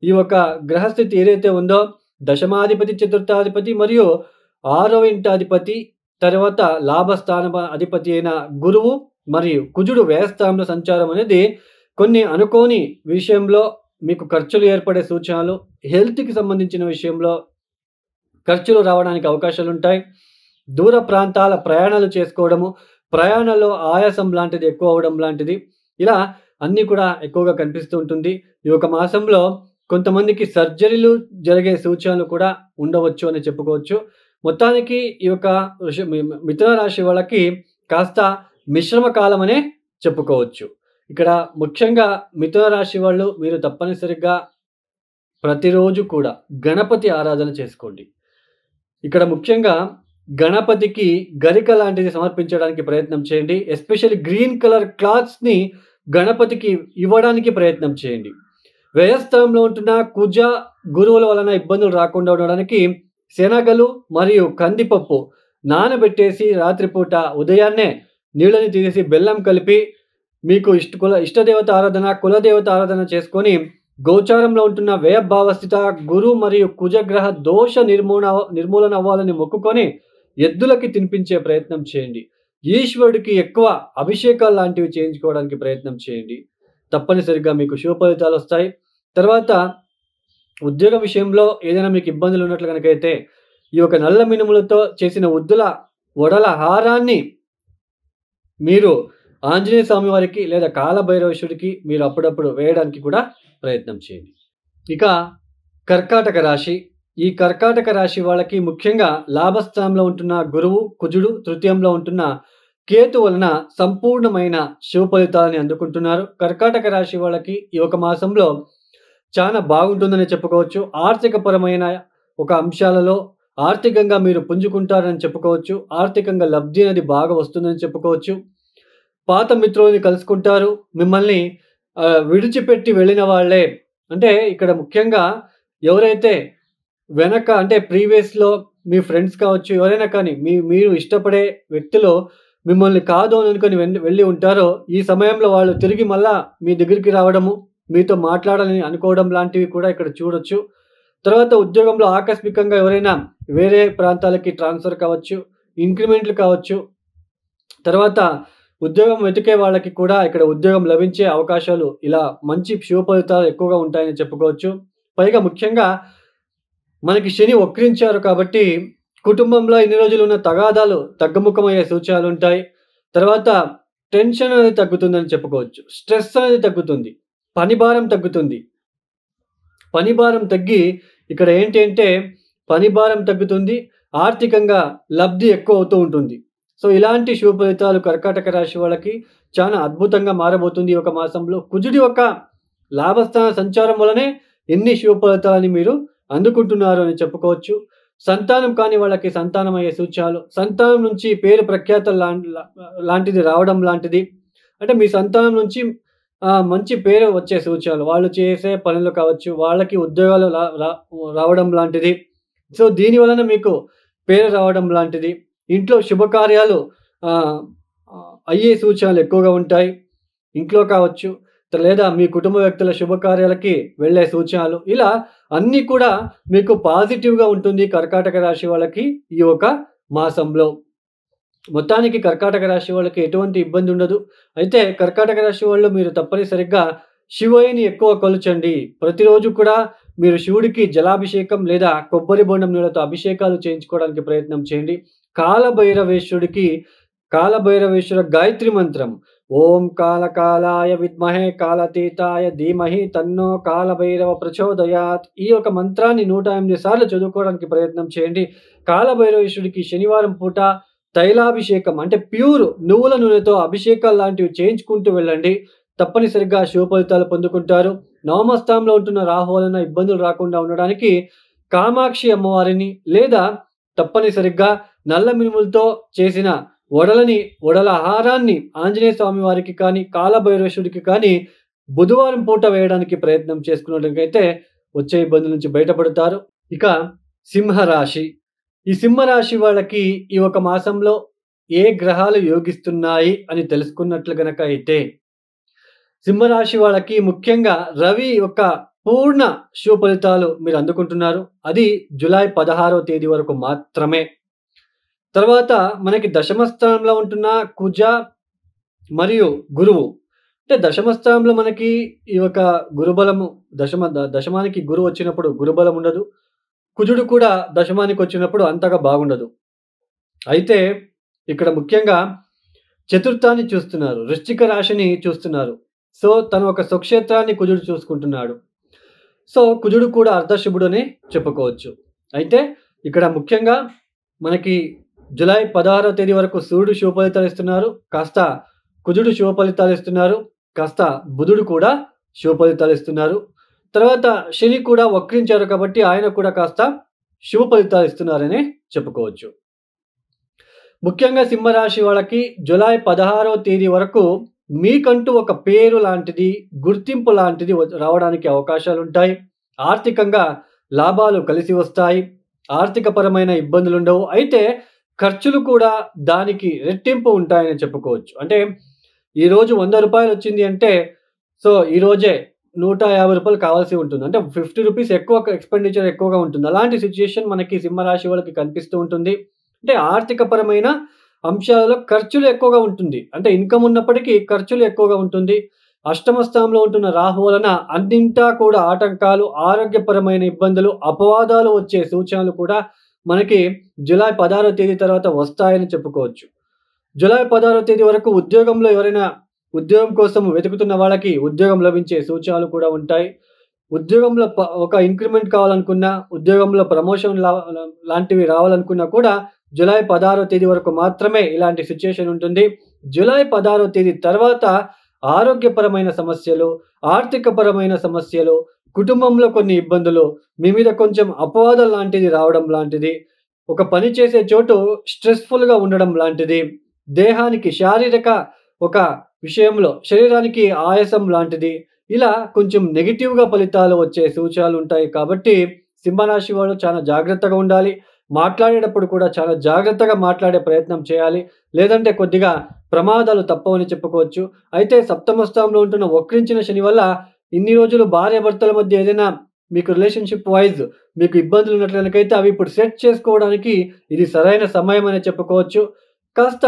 ఈ యొక్క గ్రహస్థితి ఏదైతే ఉందో, దశమాధిపతి, చతుర్థాధిపతి మరియు 6వ ఇంటాధిపతి, తర్వాత లాభస్థాన అధిపతి అయిన గురువు మరియు కుజుడు వ్యయస్థానంలో సంచారం అనేది కొన్ని అనుకోని విషయంలో మీకు ఖర్చులు ఏర్పడే సూచనలు, హెల్త్‌కి సంబంధించిన విషయంలో ఖర్చులు రావడానికి అవకాశాలుంటాయి. దూర ప్రాంతాల ప్రయాణాలు చేసుకోవడము, ప్రయాణాల్లో ఆయాసం లాంటిది ఎక్కువ అవ్వడం లాంటిది, ఇలా అన్నీ కూడా ఎక్కువగా కనిపిస్తూ ఉంటుంది. ఈ ఒక మాసంలో కొంతమందికి సర్జరీలు జరిగే సూచనలు కూడా ఉండవచ్చు అని చెప్పుకోవచ్చు. మొత్తానికి ఈ యొక్క మిథున రాశి వాళ్ళకి కాస్త మిశ్రమ కాలం అనే చెప్పుకోవచ్చు. ఇక్కడ ముఖ్యంగా మిథున రాశి వాళ్ళు మీరు తప్పనిసరిగా ప్రతిరోజు కూడా గణపతి ఆరాధన చేసుకోండి. ఇక్కడ ముఖ్యంగా గణపతికి గరిక లాంటిది సమర్పించడానికి ప్రయత్నం చేయండి. ఎస్పెషల్లీ గ్రీన్ కలర్ క్లాత్స్‌ని గణపతికి ఇవ్వడానికి ప్రయత్నం చేయండి. వ్యయస్థానంలో ఉంటున్న కుజ గురువుల వలన ఇబ్బందులు రాకుండా ఉండడానికి శనగలు మరియు కందిపప్పు నానబెట్టేసి రాత్రిపూట ఉదయాన్నే నీళ్ళని తీసేసి బెల్లం కలిపి మీకు ఇష్టదేవత ఆరాధన, కులదేవత ఆరాధన చేసుకొని గోచారంలో ఉంటున్న వ్యయభావస్థిత గురు మరియు కుజగ్రహ దోష నిర్మూలన అవ్వాలని మొక్కుకొని ఎద్దులకి తినిపించే ప్రయత్నం చేయండి. ఈశ్వరుడికి ఎక్కువ అభిషేకాలు లాంటివి చేయించుకోవడానికి ప్రయత్నం చేయండి. తప్పనిసరిగా మీకు శుభ ఫలితాలు వస్తాయి. తర్వాత ఉద్యోగ విషయంలో ఏదైనా మీకు ఇబ్బందులు ఉన్నట్లు కనుకైతే ఈ యొక్క నల్ల మినుములతో చేసిన వడల హారాన్ని మీరు ఆంజనేయ స్వామి వారికి లేదా కాలభైరవేశ్వరుడికి మీరు అప్పుడప్పుడు వేయడానికి కూడా ప్రయత్నం చేయండి. ఇక కర్కాటక రాశి. ఈ కర్కాటక రాశి వాళ్ళకి ముఖ్యంగా లాభస్థానంలో ఉంటున్న గురువు కుజుడు, తృతీయంలో ఉంటున్న కేతు వలన సంపూర్ణమైన శుభ ఫలితాలని అందుకుంటున్నారు. కర్కాటక రాశి వాళ్ళకి ఈ ఒక మాసంలో చాలా బాగుంటుందని చెప్పుకోవచ్చు. ఆర్థికపరమైన ఒక అంశాలలో ఆర్థికంగా మీరు పుంజుకుంటారని చెప్పుకోవచ్చు. ఆర్థికంగా లబ్ధి అనేది బాగా వస్తుందని చెప్పుకోవచ్చు. పాత మిత్రులని కలుసుకుంటారు. మిమ్మల్ని విడిచిపెట్టి వెళ్ళిన వాళ్ళే, అంటే ఇక్కడ ముఖ్యంగా ఎవరైతే వెనక అంటే ప్రీవియస్‌లో మీ ఫ్రెండ్స్ కావచ్చు, ఎవరైనా కానీ మీరు ఇష్టపడే వ్యక్తులు మిమ్మల్ని కాదు అని అనుకొని వెళ్ళి ఉంటారో, ఈ సమయంలో వాళ్ళు తిరిగి మళ్ళా మీ దగ్గరికి రావడము, మీతో మాట్లాడాలని అనుకోవడం లాంటివి కూడా ఇక్కడ చూడొచ్చు. తర్వాత ఉద్యోగంలో ఆకస్మికంగా ఎవరైనా వేరే ప్రాంతాలకి ట్రాన్స్‌ఫర్ కావచ్చు, ఇంక్రిమెంట్లు కావచ్చు. తర్వాత ఉద్యోగం వెతికే వాళ్ళకి కూడా ఇక్కడ ఉద్యోగం లభించే అవకాశాలు ఇలా మంచి శుభ ఫలితాలు ఎక్కువగా ఉంటాయని చెప్పుకోవచ్చు. పైగా ముఖ్యంగా మనకి శని వక్రించారు కాబట్టి కుటుంబంలో ఇన్ని రోజులు ఉన్న తగాదాలు తగ్గుముఖమయ్యే సూచనలుంటాయి. తర్వాత టెన్షన్ అనేది తగ్గుతుందని చెప్పుకోవచ్చు. స్ట్రెస్ అనేది తగ్గుతుంది. పని భారం తగ్గుతుంది. పని భారం తగ్గి ఇక్కడ ఏంటి అంటే పని భారం తగ్గుతుంది. ఆర్థికంగా లబ్ధి ఎక్కువ అవుతూ ఉంటుంది. సో, ఇలాంటి శుభ ఫలితాలు కర్కాటక రాశి వాళ్ళకి చాలా అద్భుతంగా మారబోతుంది ఈ ఒక మాసంలో. కుజుడి యొక్క లాభస్థాన సంచారం వల్లనే ఎన్ని శుభ ఫలితాలని మీరు అందుకుంటున్నారు అని చెప్పుకోవచ్చు. సంతానం కాని వాళ్ళకి సంతానం అయ్యే సూచనలు, సంతానం నుంచి పేరు ప్రఖ్యాతలు లాంటిది రావడం లాంటిది. అంటే మీ సంతానం నుంచి మంచి పేరు వచ్చే సూచనలు. వాళ్ళు చేసే పనులు కావచ్చు, వాళ్ళకి ఉద్యోగాలు రావడం లాంటిది. సో, దీని వలన మీకు పేరు రావడం లాంటిది. ఇంట్లో శుభకార్యాలు ఆహ్, అయ్యే సూచనలు ఎక్కువగా ఉంటాయి. ఇంట్లో కావచ్చు, లేదా మీ కుటుంబ వ్యక్తుల శుభకార్యాలకి వెళ్ళే సూచనలు. ఇలా అన్నీ కూడా మీకు పాజిటివ్‌గా ఉంటుంది కర్కాటక రాశి వాళ్ళకి ఈ ఒక మాసంలో. మొత్తానికి కర్కాటక రాశి వాళ్ళకి ఎటువంటి ఇబ్బంది ఉండదు. అయితే కర్కాటక రాశి వాళ్ళు మీరు తప్పనిసరిగా శివయ్యని ఎక్కువ కొలచండి. ప్రతిరోజు కూడా మీరు శివుడికి జలాభిషేకం లేదా కొబ్బరి బొండం నీళ్ళతో అభిషేకాలు చేయించుకోవడానికి ప్రయత్నం చేయండి. కాలభైరవేశ్వర గాయత్రి మంత్రం ఓం కాలకాలాయ విద్మహే కాలతీతాయ ధీమహి తన్నో కాలభైరవ ప్రచోదయాత్. ఈ యొక్క మంత్రాన్ని 108 సార్లు చదువుకోవడానికి ప్రయత్నం చేయండి. కాలభైరవేశ్వరుడికి శనివారం పూట తైలాభిషేకం అంటే ప్యూర్ నువ్వుల నూనెతో అభిషేకాలు లాంటివి చేయించుకుంటూ వెళ్ళండి. తప్పనిసరిగా శుభ ఫలితాలు పొందుకుంటారు. నవమస్థానంలో ఉంటున్న రాహు వలన ఇబ్బందులు రాకుండా ఉండడానికి కామాక్షి అమ్మవారిని లేదా తప్పనిసరిగా నల్ల మినుములతో చేసిన వడల ఆహారాన్ని ఆంజనేయ స్వామి వారికి కానీ, కాలభైరవేశ్వరుడికి కానీ బుధవారం పూట వేయడానికి ప్రయత్నం చేసుకున్నట్లయితే వచ్చే ఇబ్బందుల నుంచి బయటపడతారు. ఇక సింహరాశి. ఈ సింహరాశి వాళ్ళకి ఈ ఒక మాసంలో ఏ గ్రహాలు యోగిస్తున్నాయి అని తెలుసుకున్నట్లు గనక అయితే, సింహరాశి వాళ్ళకి ముఖ్యంగా రవి యొక్క పూర్ణ శుభ ఫలితాలు మీరు అందుకుంటున్నారు. అది జూలై 16వ తేదీ వరకు మాత్రమే. తర్వాత మనకి దశమ స్థానంలో ఉంటున్న కుజ మరియు గురువు. అంటే దశమ స్థానంలో మనకి ఈ యొక్క గురుబలము దశమానికి గురువు వచ్చినప్పుడు గురుబలం ఉండదు. కుజుడు కూడా దశమానికి వచ్చినప్పుడు అంతగా బాగుండదు. అయితే ఇక్కడ ముఖ్యంగా చతుర్థాన్ని చూస్తున్నారు. వృశ్చిక రాశిని చూస్తున్నారు. సో, తన ఒక స్వక్షేత్రాన్ని కుజుడు చూసుకుంటున్నాడు. సో, కుజుడు కూడా అర్ధశుభుడనే చెప్పుకోవచ్చు. అయితే ఇక్కడ ముఖ్యంగా మనకి జూలై 16వ తేదీ వరకు సూర్యుడు శుభ ఫలితాలు ఇస్తున్నారు. కాస్త కుజుడు శుభ ఫలితాలు ఇస్తున్నారు. కాస్త బుధుడు కూడా శుభ ఫలితాలు ఇస్తున్నారు. తర్వాత శని కూడా వక్రించారు కాబట్టి ఆయన కూడా కాస్త శుభ ఫలితాలు ఇస్తున్నారనే చెప్పుకోవచ్చు. ముఖ్యంగా సింహరాశి వాళ్ళకి జూలై 16వ తేదీ వరకు మీకంటూ ఒక పేరు లాంటిది, గుర్తింపు లాంటిది రావడానికి అవకాశాలుంటాయి. ఆర్థికంగా లాభాలు కలిసి వస్తాయి. ఆర్థికపరమైన ఇబ్బందులుండవు. అయితే ఖర్చులు కూడా దానికి రెట్టింపు ఉంటాయని చెప్పుకోవచ్చు. అంటే ఈరోజు ₹100 వచ్చింది అంటే, సో, ఈరోజే ₹150 కావాల్సి ఉంటుంది. అంటే ₹50 ఎక్కువ ఎక్స్‌పెండిచర్ ఎక్కువగా ఉంటుంది. అలాంటి సిట్యుయేషన్ మనకి సింహరాశి వాళ్ళకి కనిపిస్తూ ఉంటుంది. అంటే ఆర్థికపరమైన అంశాలలో ఖర్చులు ఎక్కువగా ఉంటుంది. అంటే ఇన్‌కమ్ ఉన్నప్పటికీ ఖర్చులు ఎక్కువగా ఉంటుంది. అష్టమ స్థానంలో ఉంటున్న రాహు వలన అన్నింటా కూడా ఆటంకాలు, ఆరోగ్యపరమైన ఇబ్బందులు, అపవాదాలు వచ్చే సూచనలు కూడా మనకి జూలై 16వ తేదీ తర్వాత వస్తాయని చెప్పుకోవచ్చు. జూలై 16వ తేదీ వరకు ఉద్యోగంలో ఎవరైనా ఉద్యోగం కోసం వెతుకుతున్న వాళ్ళకి ఉద్యోగం లభించే సూచనలు కూడా ఉంటాయి. ఉద్యోగంలో ఒక ఇంక్రిమెంట్ కావాలనుకున్నా, ఉద్యోగంలో ప్రమోషన్ లాంటివి రావాలనుకున్నా కూడా జూలై 16వ తేదీ వరకు మాత్రమే ఇలాంటి సిట్యుయేషన్ ఉంటుంది. జూలై 16వ తేదీ తర్వాత ఆరోగ్యపరమైన సమస్యలు, ఆర్థికపరమైన సమస్యలు, కుటుంబంలో కొన్ని ఇబ్బందులు, మీ మీద కొంచెం అపవాదం లాంటిది రావడం లాంటిది, ఒక పని చేసే చోటు స్ట్రెస్‌ఫుల్‌గా ఉండడం లాంటిది, దేహానికి శారీరక ఒక విషయంలో శరీరానికి ఆయాసం లాంటిది, ఇలా కొంచెం నెగెటివ్‌గా ఫలితాలు వచ్చే సూచనలు ఉంటాయి. కాబట్టి సింహరాశి వాళ్ళు చాలా జాగ్రత్తగా ఉండాలి. మాట్లాడేటప్పుడు కూడా చాలా జాగ్రత్తగా మాట్లాడే ప్రయత్నం చేయాలి. లేదంటే కొద్దిగా ప్రమాదాలు తప్పవని చెప్పుకోవచ్చు. అయితే సప్తమ స్థానంలో ఉంటున్న వక్రించిన శని వల్ల ఇన్ని రోజులు భార్యాభర్తల మధ్య ఏదైనా మీకు రిలేషన్‌షిప్ వైస్ మీకు ఇబ్బందులు ఉన్నట్లయితే అవి ఇప్పుడు సెట్ చేసుకోవడానికి ఇది సరైన సమయం అనే చెప్పుకోవచ్చు. కాస్త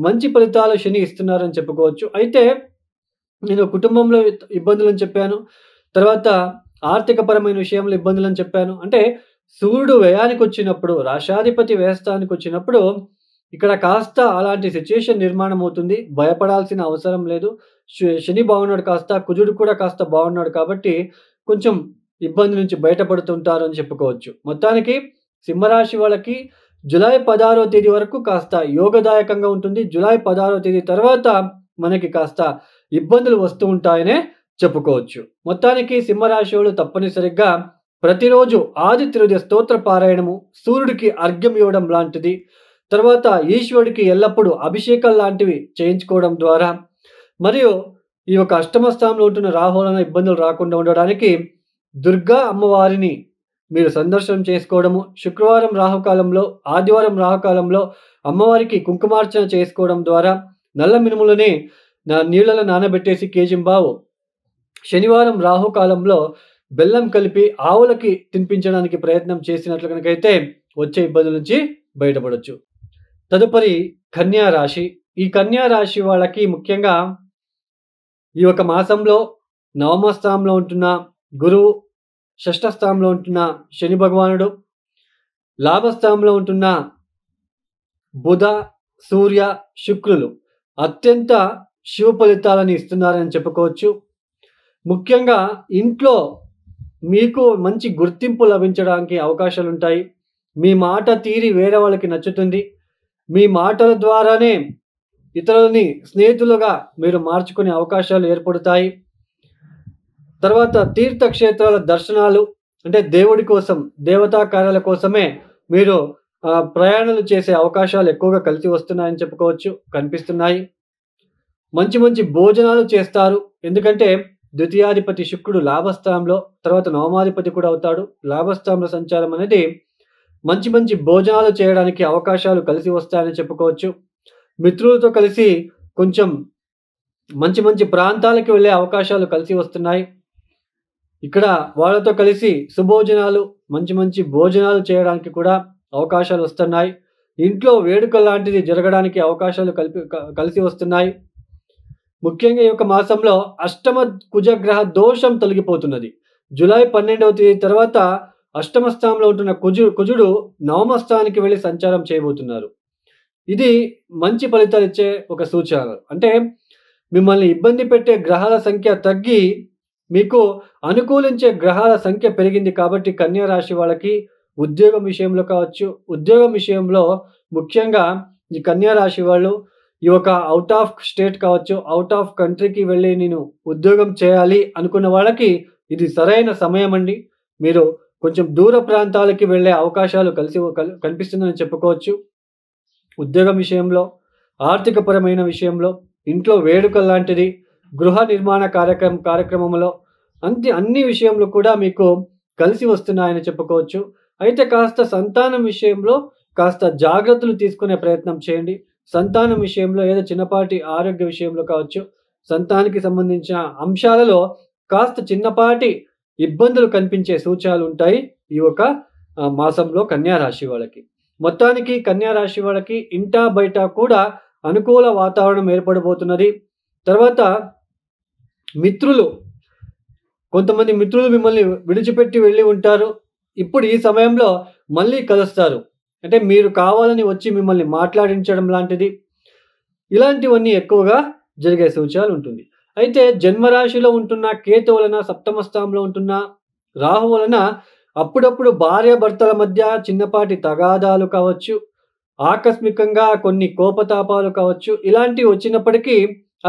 మంచి ఫలితాలు శని ఇస్తున్నారని చెప్పుకోవచ్చు. అయితే నేను కుటుంబంలో ఇబ్బందులని చెప్పాను. తర్వాత ఆర్థికపరమైన విషయంలో ఇబ్బందులని చెప్పాను. అంటే సూర్యుడు వ్యయానికొచ్చినప్పుడు, రాశాధిపతి వ్యయస్థానికొచ్చినప్పుడు ఇక్కడ కాస్త అలాంటి సిట్యుయేషన్ నిర్మాణం అవుతుంది. భయపడాల్సిన అవసరం లేదు. శని బాగున్నాడు కాస్త, కుజుడు కూడా కాస్త బాగున్నాడు కాబట్టి కొంచెం ఇబ్బంది నుంచి బయటపడుతుంటారు అని చెప్పుకోవచ్చు. మొత్తానికి సింహరాశి వాళ్ళకి జులై 16వ తేదీ వరకు కాస్త యోగదాయకంగా ఉంటుంది. జులై 16వ తేదీ తర్వాత మనకి కాస్త ఇబ్బందులు వస్తూ ఉంటాయనే చెప్పుకోవచ్చు. మొత్తానికి సింహరాశి వాళ్ళు తప్పనిసరిగా ప్రతిరోజు ఆదిత్య హృదయ స్తోత్ర పారాయణము, సూర్యుడికి అర్ఘ్యం ఇవ్వడం లాంటిది, తర్వాత ఈశ్వరుడికి ఎల్లప్పుడూ అభిషేకాలు లాంటివి చేయించుకోవడం ద్వారా, మరియు ఈ యొక్క అష్టమ స్థానంలో ఉంటున్న రాహు వలన ఇబ్బందులు రాకుండా ఉండడానికి దుర్గా అమ్మవారిని మీరు సందర్శనం చేసుకోవడము, శుక్రవారం రాహుకాలంలో, ఆదివారం రాహుకాలంలో అమ్మవారికి కుంకుమార్చన చేసుకోవడం ద్వారా, నల్ల మినుములని నీళ్ళలో నానబెట్టేసి కేజింబావు శనివారం రాహుకాలంలో బెల్లం కలిపి ఆవులకి తినిపించడానికి ప్రయత్నం చేసినట్లు కనుకైతే వచ్చే ఇబ్బందుల నుంచి బయటపడొచ్చు. తదుపరి కన్యా రాశి. ఈ కన్యా రాశి వాళ్ళకి ముఖ్యంగా ఈ ఒక మాసంలో నవమ స్థానంలో ఉంటున్న గురువు, షష్ఠ స్థానంలో ఉంటున్న శని భగవానుడు, లాభస్థానంలో ఉంటున్న బుధ, సూర్య, శుక్రులు అత్యంత శుభ ఫలితాలను ఇస్తున్నారని చెప్పుకోవచ్చు. ముఖ్యంగా ఇంట్లో మీకు మంచి గుర్తింపు లభించడానికి అవకాశాలుంటాయి. మీ మాట తీరి వేరే వాళ్ళకి నచ్చుతుంది. మీ మాటల ద్వారానే ఇతరులని స్నేహితులుగా మీరు మార్చుకునే అవకాశాలు ఏర్పడతాయి. తర్వాత తీర్థక్షేత్రాల దర్శనాలు, అంటే దేవుడి కోసం, దేవతా కార్యాల కోసమే మీరు ప్రయాణాలు చేసే అవకాశాలు ఎక్కువగా కలిసి వస్తున్నాయని చెప్పుకోవచ్చు, కనిపిస్తున్నాయి. మంచి మంచి భోజనాలు చేస్తారు. ఎందుకంటే ద్వితీయాధిపతి శుక్రుడు లాభస్థానంలో, తర్వాత నవమాధిపతి కూడా అవుతాడు. లాభస్థానంలో సంచారం అనేది మంచి మంచి భోజనాలు చేయడానికి అవకాశాలు కలిసి వస్తాయని చెప్పుకోవచ్చు. మిత్రులతో కలిసి కొంచెం మంచి మంచి ప్రాంతాలకు వెళ్ళే అవకాశాలు కలిసి వస్తున్నాయి. ఇక్కడ వాళ్ళతో కలిసి సుభోజనాలు, మంచి మంచి భోజనాలు చేయడానికి కూడా అవకాశాలు వస్తున్నాయి. ఇంట్లో వేడుక లాంటిది జరగడానికి అవకాశాలు కలిసి వస్తున్నాయి. ముఖ్యంగా ఈ యొక్క మాసంలో అష్టమ కుజగ్రహ దోషం తొలగిపోతున్నది. జూలై 12వ తేదీ తర్వాత అష్టమ స్థానంలో ఉంటున్న కుజుడు నవమ స్థానానికి వెళ్ళి సంచారం చేయబోతున్నారు. ఇది మంచి ఫలితాలు ఇచ్చే ఒక సూచన. అంటే మిమ్మల్ని ఇబ్బంది పెట్టే గ్రహాల సంఖ్య తగ్గి మీకు అనుకూలించే గ్రహాల సంఖ్య పెరిగింది. కాబట్టి కన్యా రాశి వాళ్ళకి ఉద్యోగం విషయంలో కావచ్చు, ఉద్యోగం విషయంలో ముఖ్యంగా ఈ కన్యా రాశి వాళ్ళు ఈ ఒక అవుట్ ఆఫ్ స్టేట్ కావచ్చు, అవుట్ ఆఫ్ కంట్రీకి వెళ్ళి నేను ఉద్యోగం చేయాలి అనుకున్న వాళ్ళకి ఇది సరైన సమయం అండి. మీరు కొంచెం దూర ప్రాంతాలకి వెళ్ళే అవకాశాలు కనిపిస్తుందని చెప్పుకోవచ్చు. ఉద్యోగం విషయంలో, ఆర్థికపరమైన విషయంలో, ఇంట్లో వేడుక లాంటిది, గృహ నిర్మాణ కార్యక్రమంలో అన్ని విషయంలో కూడా మీకు కలిసి వస్తున్నాయని చెప్పుకోవచ్చు. అయితే కాస్త సంతానం విషయంలో కాస్త జాగ్రత్తలు తీసుకునే ప్రయత్నం చేయండి. సంతానం విషయంలో ఏదో చిన్నపాటి ఆరోగ్య విషయంలో కావచ్చు, సంతానానికి సంబంధించిన అంశాలలో కాస్త చిన్నపాటి ఇబ్బందులు కనిపించే సూచనలు ఉంటాయి ఈ ఒక మాసంలో కన్యా రాశి వాళ్ళకి. మొత్తానికి కన్యా రాశి వాళ్ళకి ఇంటా బయట కూడా అనుకూల వాతావరణం ఏర్పడబోతున్నది. తర్వాత మిత్రులు, కొంతమంది మిత్రులు మిమ్మల్ని విడిచిపెట్టి వెళ్ళి ఉంటారు. ఇప్పుడు ఈ సమయంలో మళ్ళీ కలుస్తారు. అంటే మీరు కావాలని వచ్చి మిమ్మల్ని మాట్లాడించడం లాంటిది, ఇలాంటివన్నీ ఎక్కువగా జరిగే సూచనలు ఉంటుంది. అయితే జన్మరాశిలో ఉంటున్న కేతు వలన, సప్తమ స్థానంలో ఉంటున్న రాహు వలన అప్పుడప్పుడు భార్యాభర్తల మధ్య చిన్నపాటి తగాదాలు కావచ్చు, ఆకస్మికంగా కొన్ని కోపతాపాలు కావచ్చు, ఇలాంటివి వచ్చినప్పటికీ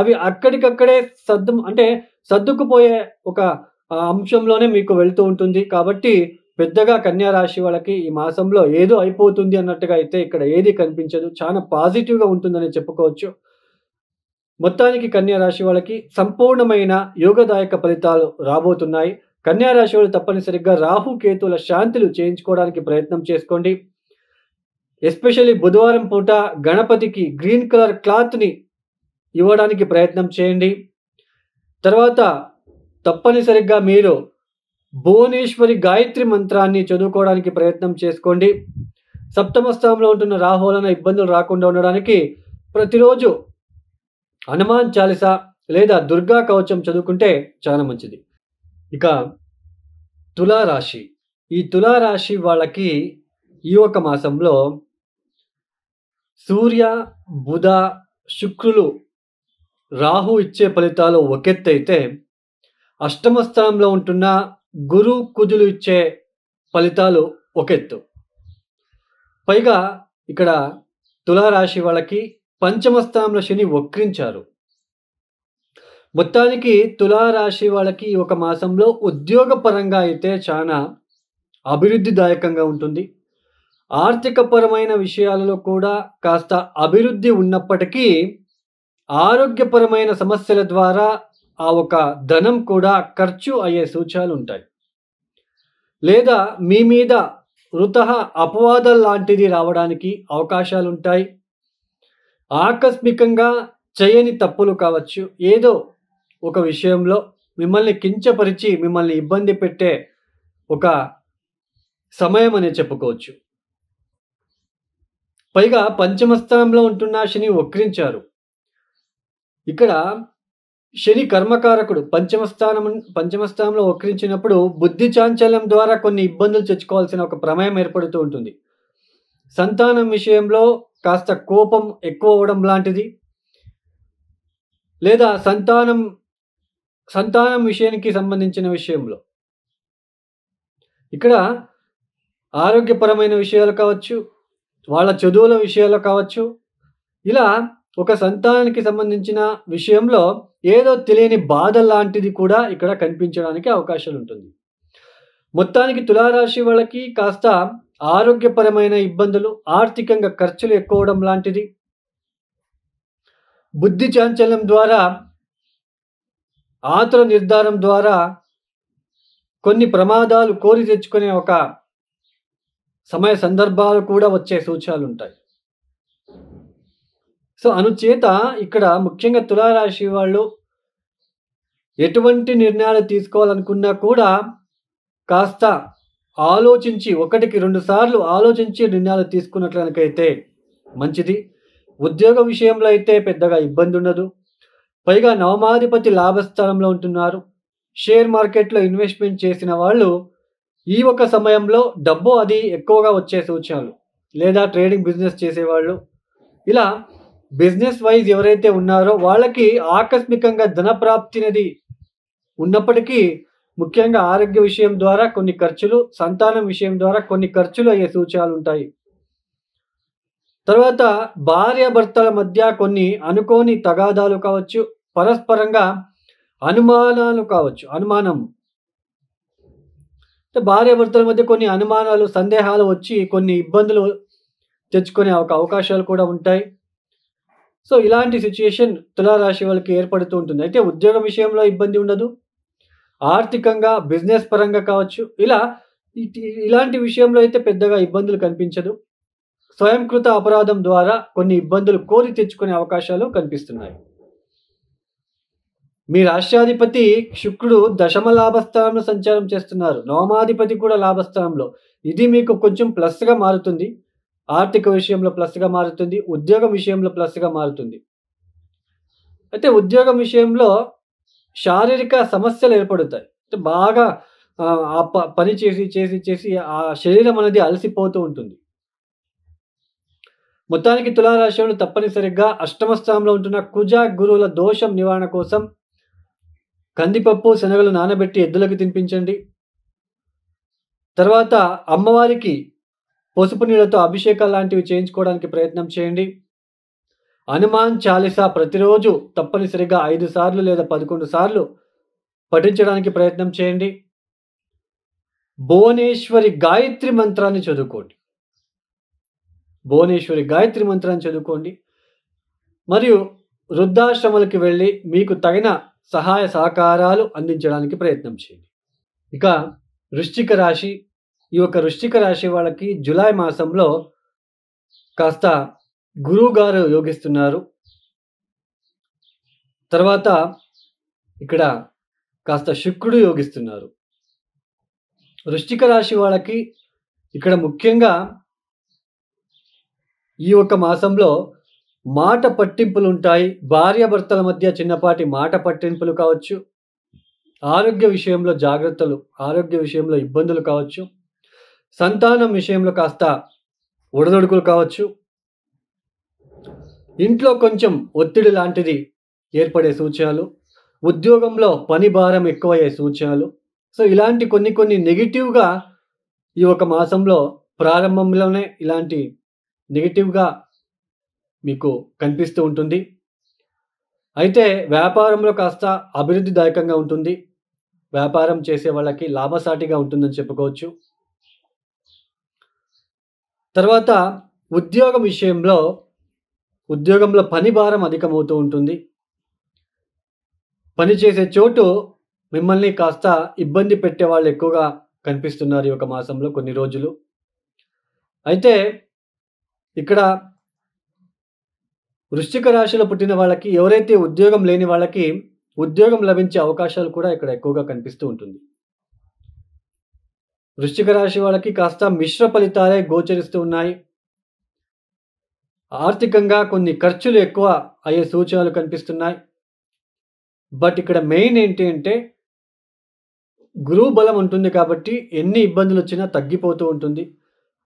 అవి అక్కడికక్కడే సర్దుకుపోయే ఒక అంశంలోనే మీకు వెళ్తూ ఉంటుంది. కాబట్టి పెద్దగా కన్యా రాశి వాళ్ళకి ఈ మాసంలో ఏదో అయిపోతుంది అన్నట్టుగా అయితే ఇక్కడ ఏది కనిపించదు. చాలా పాజిటివ్‌గా ఉంటుందని చెప్పుకోవచ్చు. మొత్తానికి కన్యా రాశి వాళ్ళకి సంపూర్ణమైన యోగదాయక ఫలితాలు రాబోతున్నాయి. కన్యా రాశి వాళ్ళు తప్పనిసరిగా రాహు కేతుల శాంతులు చేయించుకోవడానికి ప్రయత్నం చేసుకోండి. ఎస్పెషల్లీ బుధవారం పూట గణపతికి గ్రీన్ కలర్ క్లాత్‌ని ఇవ్వడానికి ప్రయత్నం చేయండి. తర్వాత తప్పనిసరిగా మీరు భువనేశ్వరి గాయత్రి మంత్రాన్ని చదువుకోవడానికి ప్రయత్నం చేసుకోండి. సప్తమ స్థానంలో ఉంటున్న రాహు వలన ఇబ్బందులు రాకుండా ఉండడానికి ప్రతిరోజు హనుమాన్ చాలీసా లేదా దుర్గా కవచం చదువుకుంటే చాలా మంచిది. ఇక తులారాశి. ఈ తులారాశి వాళ్ళకి ఈ ఒక మాసంలో సూర్య, బుధ, శుక్రులు, రాహు ఇచ్చే ఫలితాలు ఒకెత్తైతే అష్టమ స్థానంలో ఉంటున్న గురు, కుజులు ఇచ్చే ఫలితాలు ఒకెత్తు. పైగా ఇక్కడ తులారాశి వాళ్ళకి పంచమ స్థానంలో శని వక్రించారు. మొత్తానికి తులారాశి వాళ్ళకి ఒక మాసంలో ఉద్యోగపరంగా అయితే చాలా అభివృద్ధిదాయకంగా ఉంటుంది. ఆర్థికపరమైన విషయాలలో కూడా కాస్త అభివృద్ధి ఉన్నప్పటికీ ఆరోగ్యపరమైన సమస్యల ద్వారా ఆ ఒక ధనం కూడా ఖర్చు అయ్యే సూచనలు ఉంటాయి. లేదా మీ మీద వృతః అపవాదం లాంటిది రావడానికి అవకాశాలుంటాయి. ఆకస్మికంగా చేయని తప్పులు కావచ్చు, ఏదో ఒక విషయంలో మిమ్మల్ని కించపరిచి మిమ్మల్ని ఇబ్బంది పెట్టే ఒక సమయం అనే చెప్పుకోవచ్చు. పైగా పంచమ స్థానంలో ఉంటున్న శని వక్రించారు. ఇక్కడ శని కర్మకారకుడు పంచమ స్థానంలో వక్రించినప్పుడు బుద్ధి చాంచల్యం ద్వారా కొన్ని ఇబ్బందులు తెచ్చుకోవాల్సిన ఒక ప్రమేయం ఏర్పడుతూ ఉంటుంది. సంతానం విషయంలో కాస్త కోపం ఎక్కువ అవ్వడం లాంటిది, లేదా సంతానం విషయానికి సంబంధించిన విషయంలో ఇక్కడ ఆరోగ్యపరమైన విషయాలు కావచ్చు, వాళ్ళ చదువుల విషయాలు కావచ్చు, ఇలా ఒక సంతానానికి సంబంధించిన విషయంలో ఏదో తెలియని బాధ లాంటిది కూడా ఇక్కడ కనిపించడానికి అవకాశాలు ఉంటుంది. మొత్తానికి తులారాశి వాళ్ళకి కాస్త ఆరోగ్యపరమైన ఇబ్బందులు, ఆర్థికంగా ఖర్చులు ఎక్కువ అవడం లాంటిది, బుద్ధి చాంచల్యం ద్వారా, ఆతుర నిర్ధారం ద్వారా కొన్ని ప్రమాదాలు కోరి తెచ్చుకునే ఒక సమయ సందర్భాలు కూడా వచ్చే సూచనలు ఉంటాయి. సో అనుచేత ఇక్కడ ముఖ్యంగా తులారాశి వాళ్ళు ఎటువంటి నిర్ణయాలు తీసుకోవాలనుకున్నా కూడా కాస్త ఆలోచించి, ఒకటికి 2 సార్లు ఆలోచించి నిర్ణయాలు తీసుకున్నట్లయితే మంచిది. ఉద్యోగ విషయంలో అయితే పెద్దగా ఇబ్బంది ఉండదు. పైగా నవమాధిపతి లాభస్థానంలో ఉంటున్నారు. షేర్ మార్కెట్లో ఇన్వెస్ట్మెంట్ చేసిన వాళ్ళు ఈ ఒక సమయంలో డబ్బు అది ఎక్కువగా వచ్చే సూచనలు, లేదా ట్రేడింగ్ బిజినెస్ చేసేవాళ్ళు, ఇలా బిజినెస్ వైజ్ ఎవరైతే ఉన్నారో వాళ్ళకి ఆకస్మికంగా ధనప్రాప్తి అనేది ఉన్నప్పటికీ ముఖ్యంగా ఆరోగ్య విషయం ద్వారా కొన్ని ఖర్చులు, సంతానం విషయం ద్వారా కొన్ని ఖర్చులు అయ్యే సూచనలు ఉంటాయి. తర్వాత భార్యాభర్తల మధ్య కొన్ని అనుకోని తగాదాలు కావచ్చు, పరస్పరంగా అనుమానాలు కావచ్చు, భార్యాభర్తల మధ్య కొన్ని అనుమానాలు, సందేహాలు వచ్చి కొన్ని ఇబ్బందులు తెచ్చుకునే అవకాశాలు కూడా ఉంటాయి. సో ఇలాంటి సిచ్యుయేషన్ తులారాశి వాళ్ళకి ఏర్పడుతూ ఉంటుంది. అయితే ఉద్యోగం విషయంలో ఇబ్బంది ఉండదు. ఆర్థికంగా, బిజినెస్ పరంగా కావచ్చు, ఇలాంటి విషయంలో అయితే పెద్దగా ఇబ్బందులు కనిపించదు. స్వయంకృత అపరాధం ద్వారా కొన్ని ఇబ్బందులు కోరి తెచ్చుకునే అవకాశాలు కనిపిస్తున్నాయి. మీ రాష్ట్రాధిపతి శుక్రుడు దశమ లాభస్థానంలో సంచారం చేస్తున్నారు. నవమాధిపతి కూడా లాభస్థానంలో. ఇది మీకు కొంచెం ప్లస్గా మారుతుంది. ఆర్థిక విషయంలో ప్లస్గా మారుతుంది. ఉద్యోగం విషయంలో ప్లస్గా మారుతుంది. అయితే ఉద్యోగం విషయంలో శారీరక సమస్యలు ఏర్పడుతాయి. బాగా పని చేసి ఆ శరీరం అనేది అలసిపోతూ ఉంటుంది. మొత్తానికి తులారాశి వాళ్ళు తప్పనిసరిగా అష్టమ స్థానంలో ఉంటున్న కుజ, గురువుల దోషం నివారణ కోసం కందిపప్పు, శనగలు నానబెట్టి ఎద్దులకు తినిపించండి. తర్వాత అమ్మవారికి పసుపు నీళ్ళతో అభిషేకాలు లాంటివి చేయించుకోవడానికి ప్రయత్నం చేయండి. హనుమాన్ చాలీసా ప్రతిరోజు తప్పనిసరిగా 5 సార్లు లేదా 11 సార్లు పఠించడానికి ప్రయత్నం చేయండి. భువనేశ్వరి గాయత్రి మంత్రాన్ని చదువుకోండి. మరియు వృద్ధాశ్రమాలకు వెళ్ళి మీకు తగిన సహాయ సహకారాలు అందించడానికి ప్రయత్నం చేయండి. ఇక వృశ్చిక రాశి. ఈ యొక్క వృశ్చిక రాశి వాళ్ళకి జూలై మాసంలో కాస్త గురువు గారు యోగిస్తున్నారు. తర్వాత ఇక్కడ కాస్త శుక్రుడు యోగిస్తున్నారు. వృశ్చిక రాశి వాళ్ళకి ఇక్కడ ముఖ్యంగా ఈ ఒక్క మాసంలో మాట పట్టింపులుంటాయి. భార్యాభర్తల మధ్య చిన్నపాటి మాట పట్టింపులు కావచ్చు. ఆరోగ్య విషయంలో జాగ్రత్తలు, ఆరోగ్య విషయంలో ఇబ్బందులు కావచ్చు. సంతానం విషయంలో కాస్త ఒడిదుడుకులు కావచ్చు. ఇంట్లో కొంచెం ఒత్తిడి లాంటిది ఏర్పడే సూచనలు. ఉద్యోగంలో పని భారం ఎక్కువయ్యే సూచనలు. సో, ఇలాంటి కొన్ని నెగెటివ్‌గా ఈ ఒక మాసంలో ప్రారంభంలోనే ఇలాంటి నెగెటివ్‌గా మీకు కనిపిస్తూ ఉంటుంది. అయితే వ్యాపారంలో కాస్త అభివృద్ధిదాయకంగా ఉంటుంది. వ్యాపారం చేసే వాళ్ళకి లాభసాటిగా ఉంటుందని చెప్పుకోవచ్చు. తర్వాత ఉద్యోగం విషయంలో, ఉద్యోగంలో పని భారం అధికమవుతూ ఉంటుంది. పని చేసే చోటు మిమ్మల్ని కాస్త ఇబ్బంది పెట్టేవాళ్ళు ఎక్కువగా కనిపిస్తున్నారు ఈ ఒక మాసంలో కొన్ని రోజులు. అయితే ఇక్కడ వృశ్చిక రాశిలో పుట్టిన వాళ్ళకి, ఎవరైతే ఉద్యోగం లేని వాళ్ళకి ఉద్యోగం లభించే అవకాశాలు కూడా ఇక్కడ ఎక్కువగా కనిపిస్తూ ఉంటుంది. వృశ్చిక రాశి వాళ్ళకి కాస్త మిశ్ర ఫలితాలే గోచరిస్తూ ఉన్నాయి. ఆర్థికంగా కొన్ని ఖర్చులు ఎక్కువ అయ్యే సూచనలు కనిపిస్తున్నాయి. బట్ ఇక్కడ మెయిన్ ఏంటి అంటే, గురువు బలం ఉంటుంది కాబట్టి ఎన్ని ఇబ్బందులొచ్చినా తగ్గిపోతూ ఉంటుంది.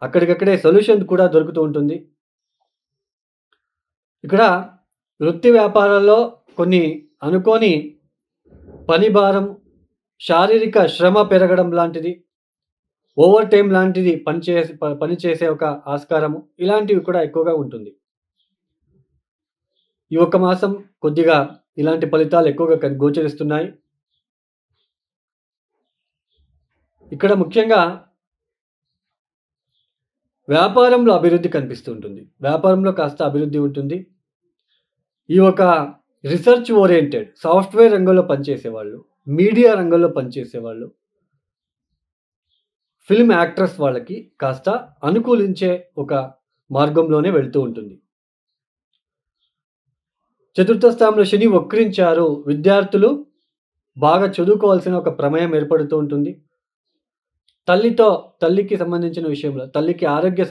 అక్కడికక్కడే సొల్యూషన్ కూడా దొరుకుతూ ఉంటుంది. ఇక్కడ వృత్తి వ్యాపారాల్లో కొన్ని అనుకోని పని భారం, శారీరక శ్రమ పెరగడం లాంటిది, ఓవర్ టైమ్ లాంటిది పని చేసే ఒక ఆస్కారము, ఇలాంటివి కూడా ఎక్కువగా ఉంటుంది. ఈ ఒక్క మాసం కొద్దిగా ఇలాంటి ఫలితాలు ఎక్కువగా గోచరిస్తున్నాయి. ఇక్కడ ముఖ్యంగా వ్యాపారంలో అభివృద్ధి కనిపిస్తూ ఉంటుంది. వ్యాపారంలో కాస్త అభివృద్ధి ఉంటుంది. ఈ ఒక రిసర్చ్ ఓరియెంటెడ్ సాఫ్ట్‌వేర్ రంగంలో పనిచేసేవాళ్ళు, మీడియా రంగంలో పనిచేసేవాళ్ళు, ఫిల్మ్ యాక్టర్స్ వాళ్ళకి కాస్త అనుకూలించే ఒక మార్గంలోనే వెళ్తూ ఉంటుంది. చతుర్థ స్థానంలో శని వక్రించారు. విద్యార్థులు బాగా చదువుకోవాల్సిన ఒక ప్రమేయం ఏర్పడుతూ ఉంటుంది. తల్లికి సంబంధించిన విషయంలో, తల్లికి ఆరోగ్య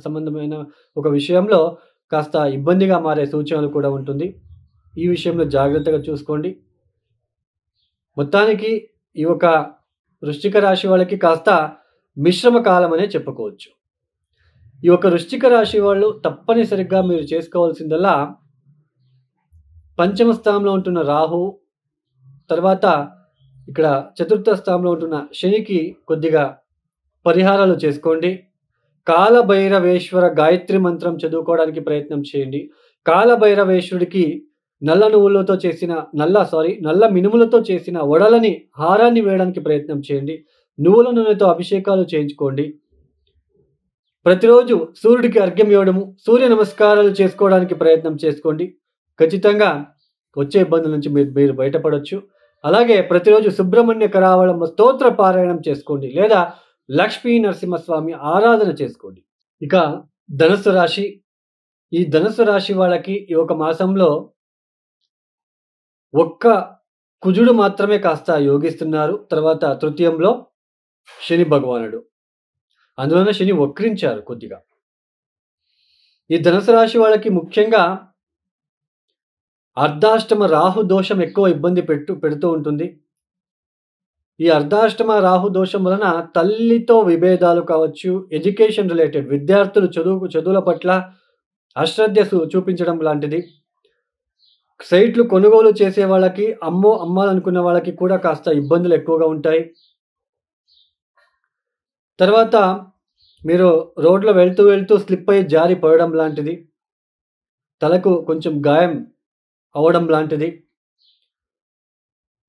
సంబంధమైన ఒక విషయంలో కాస్త ఇబ్బందిగా మారే సూచనలు కూడా ఉంటుంది. ఈ విషయంలో జాగ్రత్తగా చూసుకోండి. మొత్తానికి ఈ ఒక వృశ్చిక రాశి వాళ్ళకి కాస్త మిశ్రమ కాలం అనే చెప్పుకోవచ్చు. ఈ ఒక వృశ్చిక రాశి వాళ్ళు తప్పనిసరిగా మీరు చేసుకోవాల్సిందల్లా, పంచమ స్థానంలో ఉంటున్న రాహు, తర్వాత ఇక్కడ చతుర్థ స్థానంలో ఉంటున్న శనికి కొద్దిగా పరిహారాలు చేసుకోండి. కాలభైరవేశ్వర గాయత్రి మంత్రం చదువుకోవడానికి ప్రయత్నం చేయండి. కాలభైరవేశ్వరుడికి నల్ల మినుములతో చేసిన వడలని హారాన్ని వేయడానికి ప్రయత్నం చేయండి. నువ్వుల నూనెతో అభిషేకాలు చేయించుకోండి. ప్రతిరోజు సూర్యుడికి అర్ఘ్యం ఇవ్వడము, సూర్య నమస్కారాలు చేసుకోవడానికి ప్రయత్నం చేసుకోండి. ఖచ్చితంగా వచ్చే ఇబ్బందుల నుంచి మీరు బయటపడొచ్చు. అలాగే ప్రతిరోజు సుబ్రహ్మణ్య కరావళం స్తోత్ర పారాయణం చేసుకోండి, లేదా లక్ష్మీ నరసింహస్వామి ఆరాధన చేసుకోండి. ఇక ధనుస్సు రాశి. ఈ ధనుస్సు రాశి వాళ్ళకి ఈ ఒక మాసంలో ఒక్క కుజుడు మాత్రమే కాస్త యోగిస్తున్నారు. తర్వాత తృతీయంలో శని భగవానుడు, అందువలన శని వక్రించారు కొద్దిగా. ఈ ధనుసు రాశి వాళ్ళకి ముఖ్యంగా అర్ధాష్టమ రాహు దోషం ఎక్కువ ఇబ్బంది పెడుతూ ఉంటుంది. ఈ అర్ధాష్టమ రాహు దోషం వలన తల్లితో విభేదాలు కావచ్చు, ఎడ్యుకేషన్ రిలేటెడ్ విద్యార్థులు చదువుల పట్ల అశ్రద్ధ చూపించడం లాంటిది, సైట్లు కొనుగోలు చేసే వాళ్ళకి, అమ్మాలనుకున్న వాళ్ళకి కూడా కాస్త ఇబ్బందులు ఎక్కువగా ఉంటాయి. తర్వాత మీరు రోడ్లో వెళ్తూ స్లిప్ అయ్యి జారి పడడం లాంటిది, తలకు కొంచెం గాయం అవడం లాంటిది,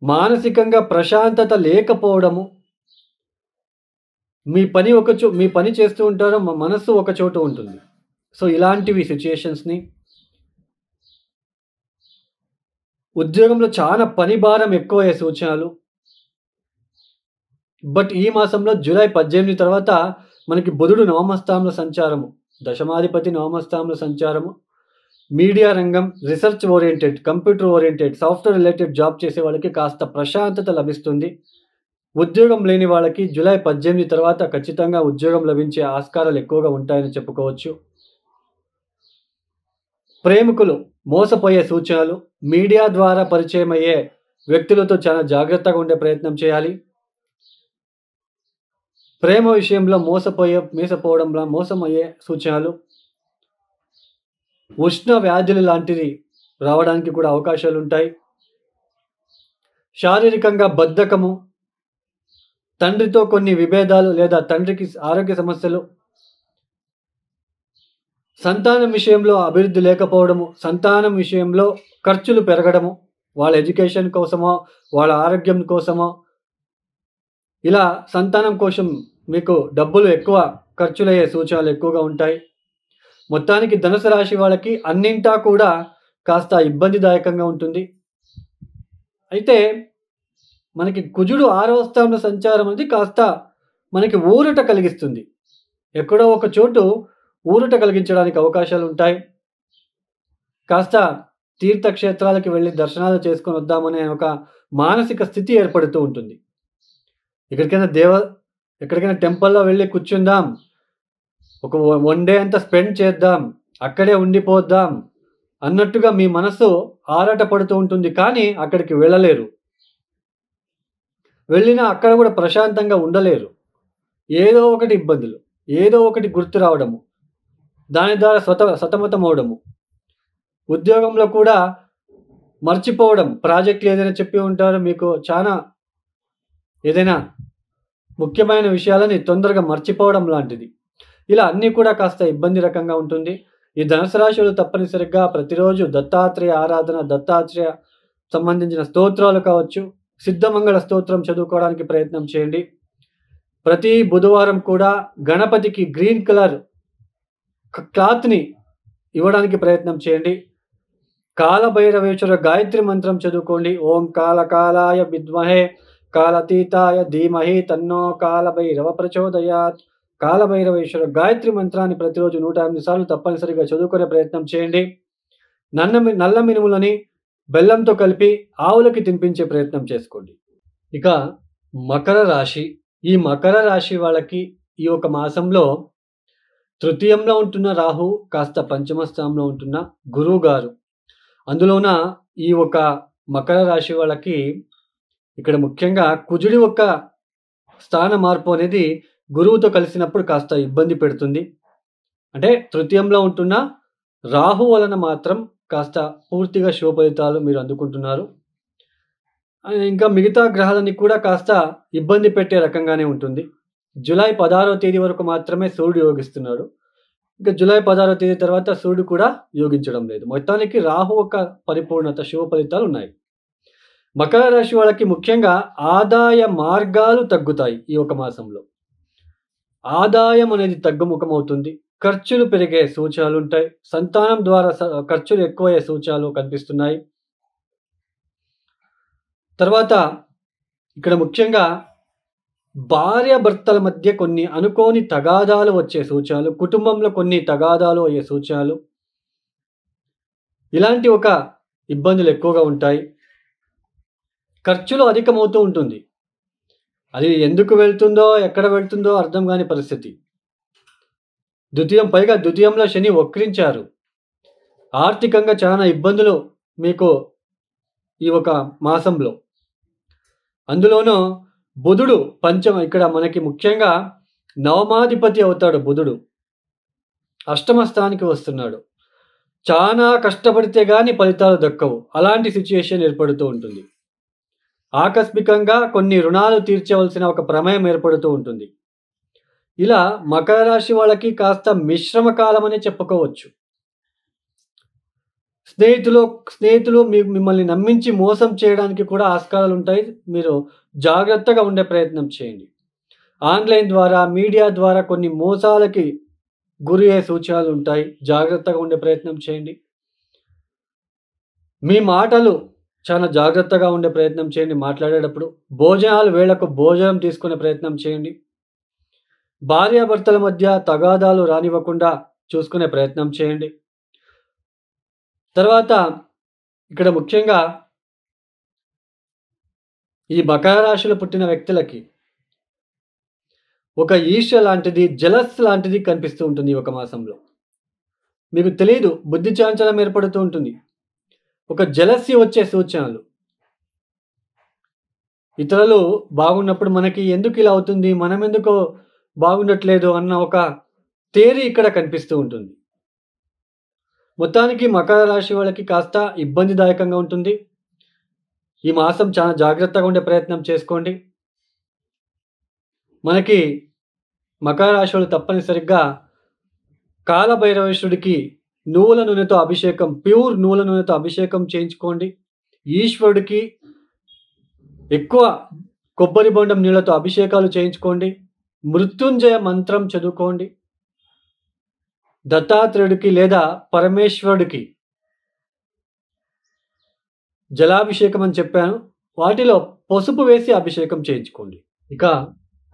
మానసికంగా ప్రశాంతత లేకపోవడము, మీ పని చేస్తూ ఉంటారో మనస్సు ఒక చోట ఉంటుంది. సో ఇలాంటివి సిచ్యుయేషన్స్ని, ఉద్యోగంలో చాలా పని భారం ఎక్కువయ్యే సూచనలు. బట్ ఈ మాసంలో జూలై 18 తర్వాత మనకి బుధుడు నవమస్థానంలో సంచారము, దశమాధిపతి నవమస్థానంలో సంచారము, మీడియా రంగం, research oriented, computer oriented, software related job చేసే వాళ్ళకి కాస్త ప్రశాంతత లభిస్తుంది. ఉద్యోగం లేని వాళ్ళకి జూలై 18 తర్వాత ఖచ్చితంగా ఉద్యోగం లభించే ఆస్కారాలు ఎక్కువగా ఉంటాయని చెప్పుకోవచ్చు. ప్రేమికులు మోసపోయే సూచనలు, మీడియా ద్వారా పరిచయం అయ్యే వ్యక్తులతో చాలా జాగ్రత్తగా ఉండే ప్రయత్నం చేయాలి. ప్రేమ విషయంలో మోసం అయ్యే సూచనలు, ఉష్ణ వ్యాధులు లాంటివి రావడానికి కూడా అవకాశాలుంటాయి. శారీరకంగా బద్ధకము, తండ్రితో కొన్ని విభేదాలు లేదా తండ్రికి ఆరోగ్య సమస్యలు, సంతానం విషయంలో అభివృద్ధి లేకపోవడము, సంతానం విషయంలో ఖర్చులు పెరగడము, వాళ్ళ ఎడ్యుకేషన్ కోసమో, వాళ్ళ ఆరోగ్యం కోసమో, ఇలా సంతానం కోసం మీకు డబ్బులు ఎక్కువ ఖర్చులయ్యే సూచనలు ఎక్కువగా ఉంటాయి. మొత్తానికి ధనుసు రాశి వాళ్ళకి అన్నింటా కూడా కాస్త ఇబ్బందిదాయకంగా ఉంటుంది. అయితే మనకి కుజుడు 6వ స్థానంలో సంచారం అనేది కాస్త మనకి ఊరట కలిగిస్తుంది. ఎక్కడో ఒక చోటు ఊరట కలిగించడానికి అవకాశాలు ఉంటాయి. కాస్త తీర్థక్షేత్రాలకి వెళ్ళి దర్శనాలు చేసుకొని వద్దామనే ఒక మానసిక స్థితి ఏర్పడుతూ ఉంటుంది. ఎక్కడికైనా టెంపుల్‌లో వెళ్ళి కూర్చుందాం, ఒక వన్ డే అంతా స్పెండ్ చేద్దాం, అక్కడే ఉండిపోద్దాం అన్నట్టుగా మీ మనసు ఆరాట పడుతూ ఉంటుంది. కానీ అక్కడికి వెళ్ళలేరు. వెళ్ళినా అక్కడ కూడా ప్రశాంతంగా ఉండలేరు. ఏదో ఒకటి ఇబ్బందులు, ఏదో ఒకటి గుర్తు రావడము, దాని ద్వారా సతమతం అవ్వడము, ఉద్యోగంలో కూడా మర్చిపోవడం. ప్రాజెక్టులు ఏదైనా చెప్పి ఉంటారో మీకు చాలా ఏదైనా ముఖ్యమైన విషయాలని తొందరగా మర్చిపోవడం లాంటిది. ఇలా అన్నీ కూడా కాస్త ఇబ్బంది రకంగా ఉంటుంది. ఈ ధనుసు రాశి వాళ్ళు తప్పనిసరిగా ప్రతిరోజు దత్తాత్రేయ ఆరాధన, దత్తాత్రేయ సంబంధించిన స్తోత్రాలు కావచ్చు, సిద్ధమంగళ స్తోత్రం చదువుకోవడానికి ప్రయత్నం చేయండి. ప్రతి బుధవారం కూడా గణపతికి గ్రీన్ కలర్ క్లాత్‌ని ఇవ్వడానికి ప్రయత్నం చేయండి. కాలభైరవేశ్వర గాయత్రి మంత్రం చదువుకోండి. ఓం కాలకాలాయ విద్మహే కాలతీతాయ ధీమహి తన్నో కాలభైరవ ప్రచోదయాత్. కాలభైరవేశ్వర గాయత్రి మంత్రాన్ని ప్రతిరోజు 108 సార్లు తప్పనిసరిగా చదువుకునే ప్రయత్నం చేయండి. నల్ల మినుములని బెల్లంతో కలిపి ఆవులకి తినిపించే ప్రయత్నం చేసుకోండి. ఇక మకర రాశి. ఈ మకర రాశి వాళ్ళకి ఈ ఒక మాసంలో తృతీయంలో ఉంటున్న రాహు కాస్త పంచమ స్థానంలో ఉంటున్న గురువు గారు, అందులోన ఈ ఒక మకర రాశి వాళ్ళకి ఇక్కడ ముఖ్యంగా కుజుడి యొక్క స్థాన మార్పు అనేది గురువుతో కలిసినప్పుడు కాస్త ఇబ్బంది పెడుతుంది. అంటే తృతీయంలో ఉంటున్న రాహు వలన మాత్రం కాస్త పూర్తిగా శుభ ఫలితాలు మీరు అందుకుంటున్నారు. ఇంకా మిగతా గ్రహాలన్నీ కూడా కాస్త ఇబ్బంది పెట్టే రకంగానే ఉంటుంది. జూలై 16వ తేదీ వరకు మాత్రమే సూర్యుడు యోగిస్తున్నాడు. ఇంకా జూలై 16వ తేదీ తర్వాత సూర్యుడు కూడా యోగించడం లేదు. మొత్తానికి రాహు యొక్క పరిపూర్ణత శుభ ఫలితాలు ఉన్నాయి. మకర రాశి వాళ్ళకి ముఖ్యంగా ఆదాయ మార్గాలు తగ్గుతాయి. ఈ ఒక మాసంలో ఆదాయం అనేది తగ్గుముఖమవుతుంది. ఖర్చులు పెరిగే సూచనలు ఉంటాయి. సంతానం ద్వారా ఖర్చులు ఎక్కువయ్యే సూచనలు కనిపిస్తున్నాయి. తర్వాత ఇక్కడ ముఖ్యంగా భార్యాభర్తల మధ్య కొన్ని అనుకోని తగాదాలు వచ్చే సూచనలు, కుటుంబంలో కొన్ని తగాదాలు అయ్యే సూచనలు, ఇలాంటి ఒక ఇబ్బందులు ఎక్కువగా ఉంటాయి. ఖర్చులు అధికమవుతూ ఉంటుంది. అది ఎందుకు వెళ్తుందో, ఎక్కడ వెళ్తుందో అర్థం కాని పరిస్థితి. ద్వితీయంలో శని వక్రించారు. ఆర్థికంగా చాలా ఇబ్బందులు మీకు ఈ ఒక మాసంలో. అందులోనూ బుధుడు ఇక్కడ మనకి ముఖ్యంగా నవమాధిపతి అవుతాడు. బుధుడు అష్టమ స్థానానికి వస్తున్నాడు. చాలా కష్టపడితే కానీ ఫలితాలు దక్కవు. అలాంటి సిచ్యుయేషన్ ఏర్పడుతూ ఉంటుంది. ఆకస్మికంగా కొన్ని రుణాలు తీర్చవలసిన ఒక ప్రమేయం ఏర్పడుతూ ఉంటుంది. ఇలా మకర రాశి వాళ్ళకి కాస్త మిశ్రమ కాలం అనే చెప్పుకోవచ్చు. స్నేహితులు మిమ్మల్ని నమ్మించి మోసం చేయడానికి కూడా ఆస్కారాలు ఉంటాయి. మీరు జాగ్రత్తగా ఉండే ప్రయత్నం చేయండి. ఆన్లైన్ ద్వారా, మీడియా ద్వారా కొన్ని మోసాలకి గురి అయ్యే సూచనలు ఉంటాయి. జాగ్రత్తగా ఉండే ప్రయత్నం చేయండి. మీ మాటలు చాలా జాగ్రత్తగా ఉండే ప్రయత్నం చేయండి. మాట్లాడేటప్పుడు భోజనాలు వేళకు భోజనం తీసుకునే ప్రయత్నం చేయండి. భార్యాభర్తల మధ్య తగాదాలు రానివ్వకుండా చూసుకునే ప్రయత్నం చేయండి. తర్వాత ఇక్కడ ముఖ్యంగా ఈ మకర రాశిలో పుట్టిన వ్యక్తులకి ఒక ఈర్ష్య లాంటిది, జలస్ లాంటిది కనిపిస్తూ ఉంటుంది ఈ ఒక మాసంలో. మీకు తెలీదు, బుద్ధి చాంచల్యం ఏర్పడుతూ ఉంటుంది. ఒక జెలసీ వచ్చే సూచనలు. ఇతరులు బాగున్నప్పుడు మనకి ఎందుకు ఇలా అవుతుంది, మనం ఎందుకో బాగుండట్లేదు అన్న ఒక థియరీ ఇక్కడ కనిపిస్తూ ఉంటుంది. మొత్తానికి మకర రాశి వాళ్ళకి కాస్త ఇబ్బందిదాయకంగా ఉంటుంది. ఈ మాసం చాలా జాగ్రత్తగా ఉండే ప్రయత్నం చేసుకోండి. మనకి మకర రాశి వాళ్ళు తప్పనిసరిగా కాలభైరవేశ్వరుడికి నువ్వుల నూనెతో అభిషేకం, ప్యూర్ నువ్వుల నూనెతో అభిషేకం చేయించుకోండి. ఈశ్వరుడికి ఎక్కువ కొబ్బరి బొండం నీళ్ళతో అభిషేకాలు చేయించుకోండి. మృత్యుంజయ మంత్రం చదువుకోండి. దత్తాత్రేయుడికి లేదా పరమేశ్వరుడికి జలాభిషేకం అని చెప్పాను, వాటిలో పసుపు వేసి అభిషేకం చేయించుకోండి. ఇక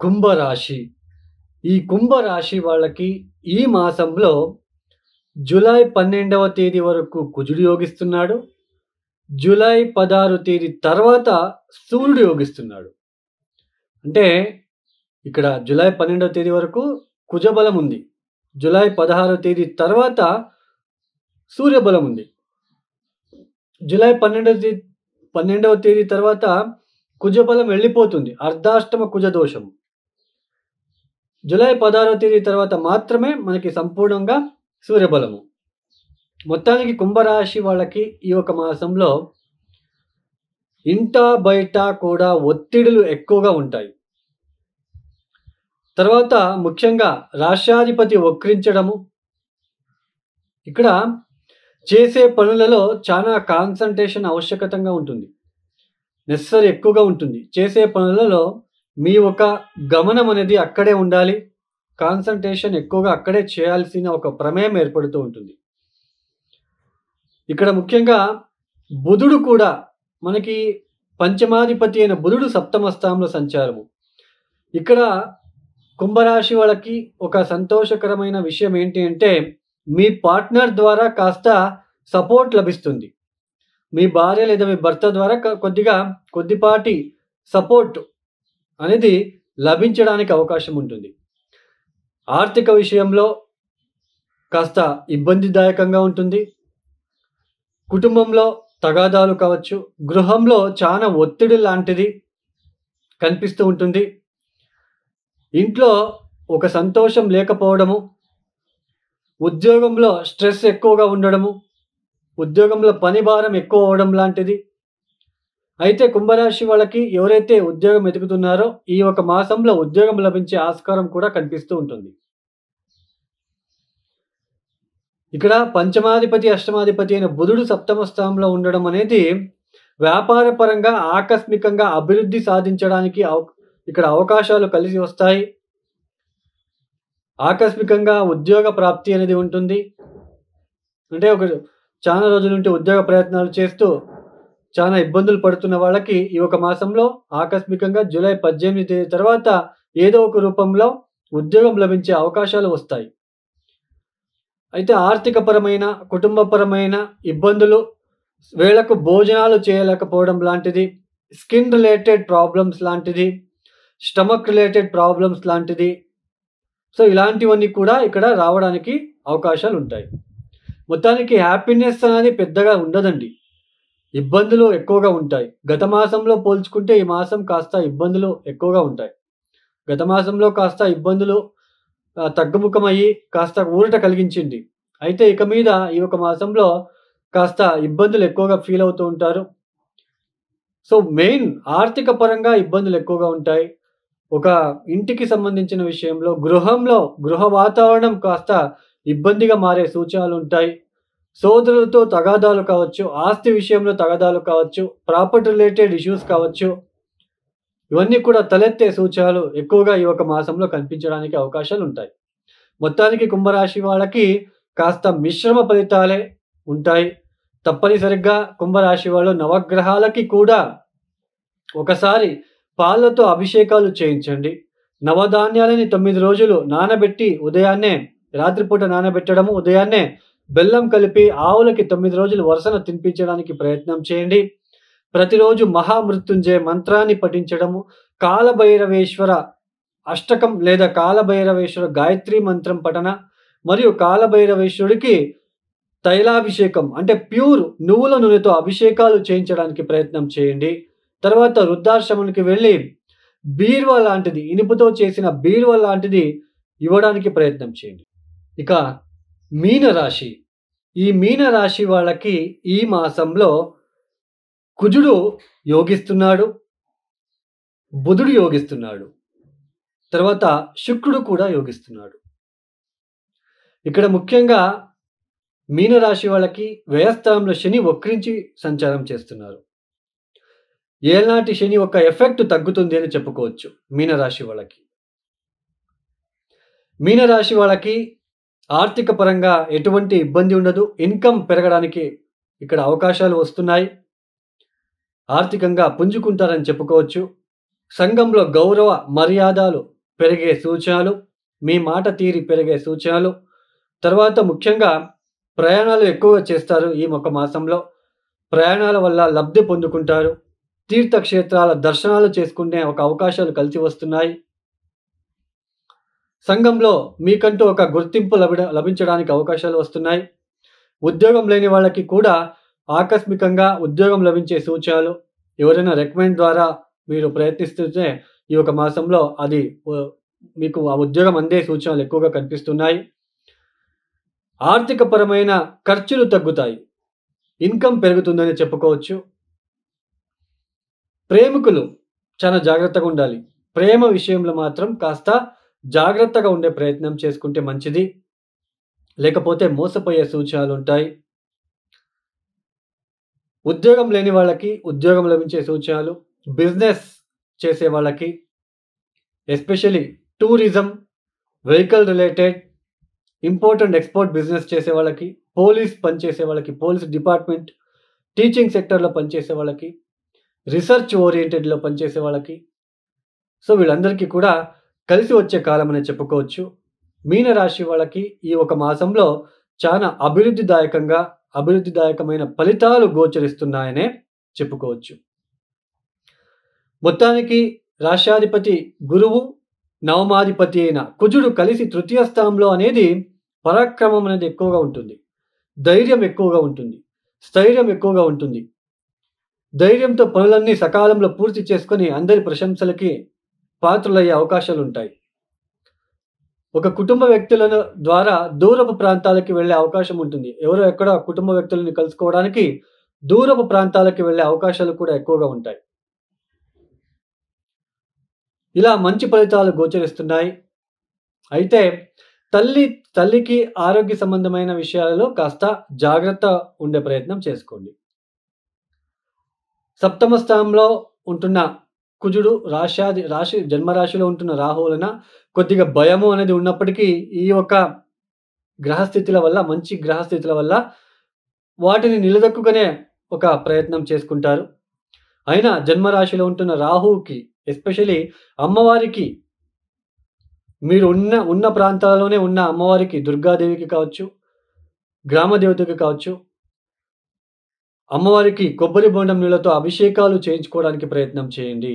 కుంభరాశి. ఈ కుంభరాశి వాళ్ళకి ఈ మాసంలో జూలై 12వ తేదీ వరకు కుజుడు యోగిస్తున్నాడు. జూలై 16 తేదీ తర్వాత సూర్యుడు యోగిస్తున్నాడు. అంటే ఇక్కడ జూలై 12వ తేదీ వరకు కుజబలం ఉంది. జూలై 16వ తేదీ తర్వాత సూర్యబలం ఉంది. జూలై 12వ తేదీ తర్వాత కుజబలం వెళ్ళిపోతుంది. అర్ధాష్టమ కుజ దోషం. జూలై 16వ తేదీ తర్వాత మాత్రమే మనకి సంపూర్ణంగా సూర్యబలము. మొత్తానికి కుంభరాశి వాళ్ళకి ఈ ఒక మాసంలో ఇంట బయట కూడా ఒత్తిడులు ఎక్కువగా ఉంటాయి. తర్వాత ముఖ్యంగా రాష్ట్రాధిపతి వక్రించడము. ఇక్కడ చేసే పనులలో చాలా కాన్సంట్రేషన్ ఆవశ్యకతంగా ఉంటుంది. నెసరీ ఎక్కువగా ఉంటుంది. చేసే పనులలో మీ ఒక గమనం అనేది అక్కడే ఉండాలి. కాన్సంట్రేషన్ ఎక్కువగా అక్కడే చేయాల్సిన ఒక ప్రమేయం ఏర్పడుతూ ఉంటుంది. ఇక్కడ ముఖ్యంగా బుధుడు కూడా మనకి పంచమాధిపతి అయిన బుధుడు సప్తమ స్థానంలో సంచారము. ఇక్కడ కుంభరాశి వాళ్ళకి ఒక సంతోషకరమైన విషయం ఏంటి అంటే, మీ పార్ట్నర్ ద్వారా కాస్త సపోర్ట్ లభిస్తుంది. మీ భార్య లేదా మీ భర్త ద్వారా కొద్దిపాటి సపోర్ట్ అనేది లభించడానికి అవకాశం ఉంటుంది. ఆర్థిక విషయంలో కాస్త ఇబ్బందిదాయకంగా ఉంటుంది. కుటుంబంలో తగాదాలు కావచ్చు. గృహంలో చాలా ఒత్తిడి లాంటిది కనిపిస్తూ ఉంటుంది. ఇంట్లో ఒక సంతోషం లేకపోవడము, ఉద్యోగంలో స్ట్రెస్ ఎక్కువగా ఉండడము, ఉద్యోగంలో పని భారం ఎక్కువ అవడం లాంటిది. అయితే కుంభరాశి వాళ్ళకి ఎవరైతే ఉద్యోగం వెతుకుతున్నారో ఈ ఒక మాసంలో ఉద్యోగం లభించే ఆస్కారం కూడా కనిపిస్తూ ఉంటుంది. ఇక్కడ పంచమాధిపతి అష్టమాధిపతి అయిన బుధుడు సప్తమ స్థానంలో ఉండడం అనేది వ్యాపార పరంగా ఆకస్మికంగా అభివృద్ధి సాధించడానికి ఇక్కడ అవకాశాలు కలిసి వస్తాయి. ఆకస్మికంగా ఉద్యోగ ప్రాప్తి అనేది ఉంటుంది. అంటే చాలా రోజుల నుండి ఉద్యోగ ప్రయత్నాలు చేస్తూ చాలా ఇబ్బందులు పడుతున్న వాళ్ళకి ఈ ఒక మాసంలో ఆకస్మికంగా జూలై 18 తేదీ తర్వాత ఏదో ఒక రూపంలో ఉద్యోగం లభించే అవకాశాలు వస్తాయి. అయితే ఆర్థికపరమైన, కుటుంబపరమైన ఇబ్బందులు, వేళకు భోజనాలు చేయలేకపోవడం లాంటిది, స్కిన్ రిలేటెడ్ ప్రాబ్లమ్స్ లాంటిది, స్టమక్ రిలేటెడ్ ప్రాబ్లమ్స్ లాంటిది, సో ఇలాంటివన్నీ కూడా ఇక్కడ రావడానికి అవకాశాలు ఉంటాయి. మొత్తానికి హ్యాపీనెస్ అనేది పెద్దగా ఉండదండి. ఇబ్బందులు ఎక్కువగా ఉంటాయి. గత మాసంలో పోల్చుకుంటే ఈ మాసం కాస్త ఇబ్బందులు ఎక్కువగా ఉంటాయి. గత మాసంలో కాస్త ఇబ్బందులు తగ్గుముఖమయ్యి కాస్త ఊరట కలిగించింది. అయితే ఇక మీద ఈ ఒక మాసంలో కాస్త ఇబ్బందులు ఎక్కువగా ఫీల్ అవుతూ ఉంటారు. సో మెయిన్ ఆర్థిక పరంగా ఇబ్బందులు ఎక్కువగా ఉంటాయి. ఒక ఇంటికి సంబంధించిన విషయంలో గృహ వాతావరణం కాస్త ఇబ్బందిగా మారే సూచనలు ఉంటాయి. సోదరులతో తగాదాలు కావచ్చు, ఆస్తి విషయంలో తగాదాలు కావచ్చు, ప్రాపర్టీ రిలేటెడ్ ఇష్యూస్ కావచ్చు, ఇవన్నీ కూడా తలెత్తే సూచనలు ఎక్కువగా ఈ ఒక మాసంలో కనిపించడానికి అవకాశాలు ఉంటాయి. మొత్తానికి కుంభరాశి వాళ్ళకి కాస్త మిశ్రమ ఫలితాలే ఉంటాయి. తప్పనిసరిగా కుంభరాశి వాళ్ళు నవగ్రహాలకి కూడా ఒకసారి పాలతో అభిషేకాలు చేయించండి. నవధాన్యాలని 9 రోజులు నానబెట్టి ఉదయాన్నే, రాత్రిపూట నానబెట్టడము, ఉదయాన్నే బెల్లం కలిపి ఆవులకి 9 రోజులు వరుసన తినిపించడానికి ప్రయత్నం చేయండి. ప్రతిరోజు మహామృత్యుంజయ మంత్రాన్ని పఠించడము, కాలభైరవేశ్వర అష్టకం లేదా కాలభైరవేశ్వర గాయత్రి మంత్రం పఠన మరియు కాలభైరవేశ్వరుడికి తైలాభిషేకం అంటే ప్యూర్ నువ్వుల నూనెతో అభిషేకాలు చేయించడానికి ప్రయత్నం చేయండి. తర్వాత వృద్ధాశ్రమానికి వెళ్ళి బీరువా లాంటిది, ఇనుపుతో చేసిన బీరువా లాంటిది ఇవ్వడానికి ప్రయత్నం చేయండి. ఇక మీనరాశి, ఈ మీనరాశి వాళ్ళకి ఈ మాసంలో కుజుడు యోగిస్తున్నాడు, బుధుడు యోగిస్తున్నాడు, తర్వాత శుక్రుడు కూడా యోగిస్తున్నాడు. ఇక్కడ ముఖ్యంగా మీనరాశి వాళ్ళకి వ్యయస్థానంలో శని వక్రించి సంచారం చేస్తున్నారు. ఏళ్నాటి శని ఒక ఎఫెక్ట్ తగ్గుతుంది అని చెప్పుకోవచ్చు మీనరాశి వాళ్ళకి. మీనరాశి వాళ్ళకి ఆర్థిక పరంగా ఎటువంటి ఇబ్బంది ఉండదు. ఇన్కమ్ పెరగడానికి ఇక్కడ అవకాశాలు వస్తున్నాయి. ఆర్థికంగా పుంజుకుంటారని చెప్పుకోవచ్చు. సంఘంలో గౌరవ మర్యాదలు పెరిగే సూచనలు, మీ మాట తీరి పెరిగే సూచనలు. తర్వాత ముఖ్యంగా ప్రయాణాలు ఎక్కువగా చేస్తారు. ఈ ఒక మాసంలో ప్రయాణాల వల్ల లబ్ధి పొందుకుంటారు. తీర్థక్షేత్రాల దర్శనాలు చేసుకునే ఒక అవకాశాలు కలిసి వస్తున్నాయి. సంఘంలో మీకంటూ ఒక గుర్తింపు లభించడానికి అవకాశాలు వస్తున్నాయి. ఉద్యోగం లేని వాళ్ళకి కూడా ఆకస్మికంగా ఉద్యోగం లభించే సూచనలు. ఎవరైనా రికమెండ్ ద్వారా మీరు ప్రయత్నిస్తుంటే ఈ ఒక మాసంలో అది మీకు ఆ ఉద్యోగం అందే సూచనలు ఎక్కువగా కనిపిస్తున్నాయి. ఆర్థిక పరమైన ఖర్చులు తగ్గుతాయి. ఇన్కమ్ పెరుగుతుందని చెప్పుకోవచ్చు. ప్రేమికులు చాలా జాగ్రత్తగా ఉండాలి. ప్రేమ విషయంలో మాత్రం కాస్త జాగ్రత్తగా ఉండే ప్రయత్నం చేసుకుంటే మంచిది. లేకపోతే మోసపోయే సూచనలు ఉంటాయి. ఉద్యోగం లేని వాళ్ళకి ఉద్యోగం లభించే సూచనలు. బిజినెస్ చేసే వాళ్ళకి especially tourism, vehicle related, import and export business చేసే వాళ్ళకి, పోలీస్ పనిచేసే వాళ్ళకి, పోలీస్ డిపార్ట్మెంట్, టీచింగ్ సెక్టర్లో పనిచేసే వాళ్ళకి, రీసెర్చ్ ఓరియంటెడ్లో పనిచేసే వాళ్ళకి, సో వీళ్ళందరికీ కూడా కలిసి వచ్చే కాలం అని చెప్పుకోవచ్చు. మీనరాశి వాళ్ళకి ఈ ఒక మాసంలో చాలా అభివృద్ధిదాయకమైన ఫలితాలు గోచరిస్తున్నాయనే చెప్పుకోవచ్చు. మొత్తానికి రాష్ట్రాధిపతి గురువు, నవమాధిపతి అయిన కుజుడు కలిసి తృతీయ స్థానంలో అనేది పరాక్రమం అనేది ఎక్కువగా ఉంటుంది. ధైర్యం ఎక్కువగా ఉంటుంది. స్థైర్యం ఎక్కువగా ఉంటుంది. ధైర్యంతో పనులన్నీ సకాలంలో పూర్తి చేసుకొని అందరి ప్రశంసలకి పాత్రులయ్యే అవకాశాలు ఉంటాయి. ఒక కుటుంబ వ్యక్తుల ద్వారా దూరపు ప్రాంతాలకి వెళ్ళే అవకాశం ఉంటుంది. ఎవరో ఎక్కడో కుటుంబ వ్యక్తులను కలుసుకోవడానికి దూరపు ప్రాంతాలకి వెళ్ళే అవకాశాలు కూడా ఎక్కువగా ఉంటాయి. ఇలా మంచి ఫలితాలు గోచరిస్తున్నాయి. అయితే తల్లికి ఆరోగ్య సంబంధమైన విషయాలలో కాస్త జాగ్రత్త ఉండే ప్రయత్నం చేసుకోండి. సప్తమ స్థానంలో ఉంటున్న కుజుడు రాశి జన్మరాశిలో ఉంటున్న రాహు వలన కొద్దిగా భయము అనేది ఉన్నప్పటికీ ఈ యొక్క గ్రహస్థితుల వల్ల, మంచి గ్రహస్థితుల వల్ల వాటిని నిలదొక్కునే ఒక ప్రయత్నం చేసుకుంటారు. అయినా జన్మరాశిలో ఉంటున్న రాహువుకి ఎస్పెషలీ అమ్మవారికి, మీరు ఉన్న ప్రాంతాలలోనే ఉన్న అమ్మవారికి, దుర్గాదేవికి కావచ్చు, గ్రామదేవతకి కావచ్చు, అమ్మవారికి కొబ్బరి బొండం నీళ్ళతో అభిషేకాలు చేయించుకోవడానికి ప్రయత్నం చేయండి.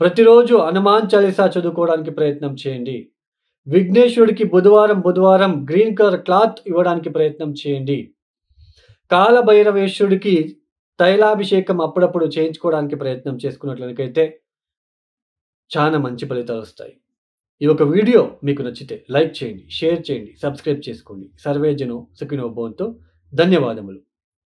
ప్రతిరోజు హనుమాన్ చాలీసా చదువుకోవడానికి ప్రయత్నం చేయండి. విఘ్నేశ్వరుడికి బుధవారం గ్రీన్ కలర్ క్లాత్ ఇవ్వడానికి ప్రయత్నం చేయండి. కాలభైరవేశ్వరుడికి తైలాభిషేకం అప్పుడప్పుడు చేయించుకోవడానికి ప్రయత్నం చేసుకున్నట్లయితే చాలా మంచి ఫలితాలు వస్తాయి. ఈ ఒక వీడియో మీకు నచ్చితే లైక్ చేయండి, షేర్ చేయండి, సబ్స్క్రైబ్ చేసుకోండి. సర్వే జనో సుఖినో భవంతు. ధన్యవాదములు.